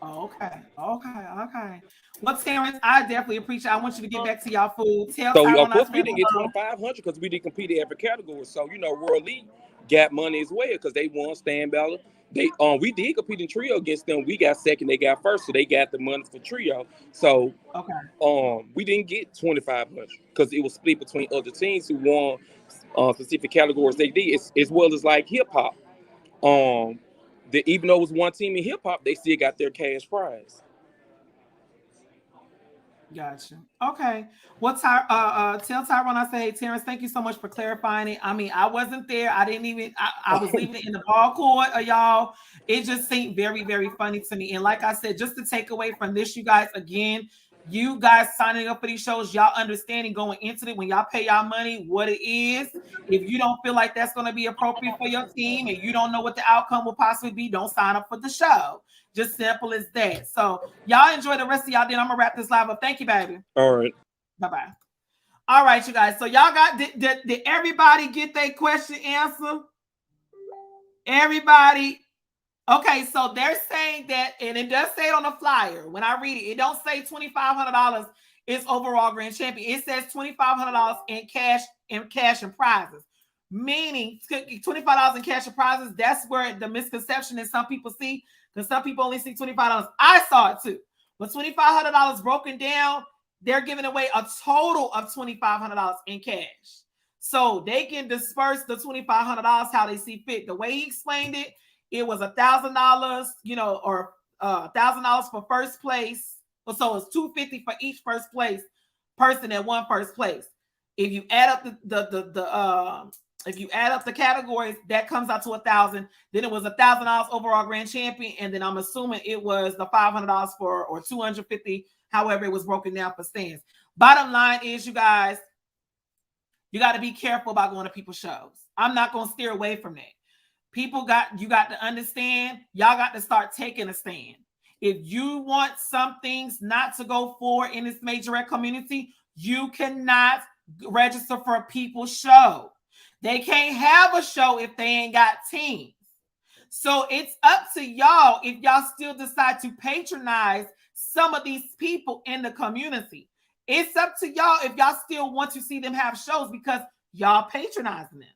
Okay. Well, Terrence, I definitely appreciate. I want you to get back to y'all food. So of course we didn't get $2,500 because we didn't compete in every category. So World League got money as well because they won stand battle. We did compete in trio against them. We got second, they got first, so they got the money for trio. So we didn't get $2,500 because it was split between other teams who won specific categories they did, as well as like hip hop. Even though it was one team in hip hop, they still got their cash prize. Gotcha. Okay. Well, tell Tyrone I say, hey, Terrence, thank you so much for clarifying it. I mean, I wasn't there. I didn't even, I was leaving it in the ball court of y'all. It just seemed very, very funny to me. And like I said, just to take away from this, you guys, again, you guys signing up for these shows, y'all understanding going into it when y'all pay y'all money, what it is. If you don't feel like that's going to be appropriate for your team and you don't know what the outcome will possibly be, don't sign up for the show. Just simple as that. So y'all enjoy the rest of y'all. Then I'm gonna wrap this live up. Thank you, baby. All right. Bye-bye. All right, you guys. So y'all got did everybody get their question answer? Everybody. Okay, so they're saying that, and it does say it on the flyer. When I read it, it don't say $2,500 is overall Grand Champion. It says $2,500 in cash and prizes. Meaning $25 in cash and prizes. That's where the misconception is some people see. Because some people only see $25. I saw it too. But $2,500 broken down, they're giving away a total of $2,500 in cash. So they can disperse the $2,500 how they see fit. The way he explained it, it was $1,000, or $1,000 for first place. So it's $250 for each first place person that won first place. If you add up if you add up the categories, that comes out to $1,000. Then it was $1,000 overall Grand Champion, and then I'm assuming it was the $500 or $250, however it was broken down for stands. Bottom line is, you guys, you got to be careful about going to people's shows. I'm not going to steer away from that. You got to understand, y'all got to start taking a stand. If you want some things not to go forward in this Majorette community, you cannot register for a people's show. They can't have a show if they ain't got teams. So it's up to y'all if y'all still decide to patronize some of these people in the community. It's up to y'all if y'all still want to see them have shows because y'all patronizing them.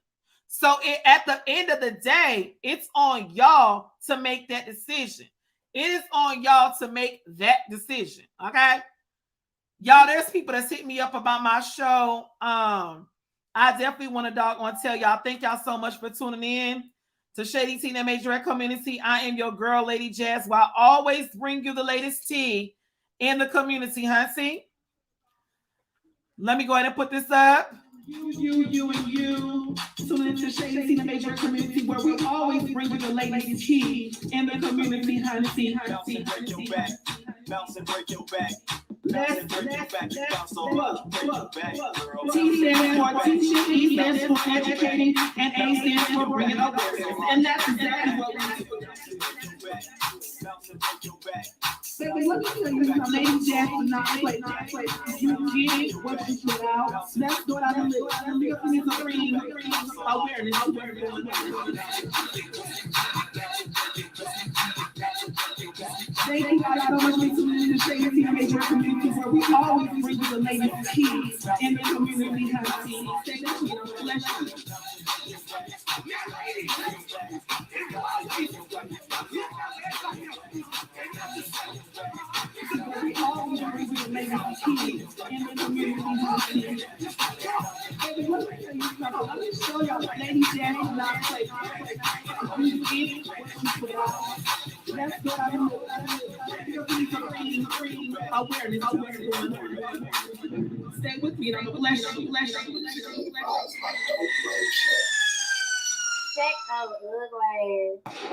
So at the end of the day, it's on y'all to make that decision. It is on y'all to make that decision. Okay? Y'all, there's people that's hit me up about my show. I definitely want to tell y'all, thank y'all so much for tuning in to Shaddi Tea and Majorette community. I am your girl, Lady Jazz, where I always bring you the latest tea in the community, Hunty. Let me go ahead and put this up. You, and you. Tune into Shaddi Tea and Majorette community, where we always bring you the latest tea in the community, Hunty. Bounce and break your back. Let's bounce and break your back. Bounce on up, break your back, girl. T stands for teaching, E stands for educating, and A stands for bringing awareness. And that's exactly what we do. Bounce and break your back. Baby, let me tell you something. Lady Jazz will not play. You get what you put out. That's what I'm doing. I'm looking at the ring. Awareness. Thank you guys so much for tuning in to Shaddi Tea and Majorette community, where we always bring you the latest keys in the community. Thank you. We always bring you the latest keys in the community. That's what I do. Awareness. Stay with me, and I'm gonna bless you. Check those ugly ass.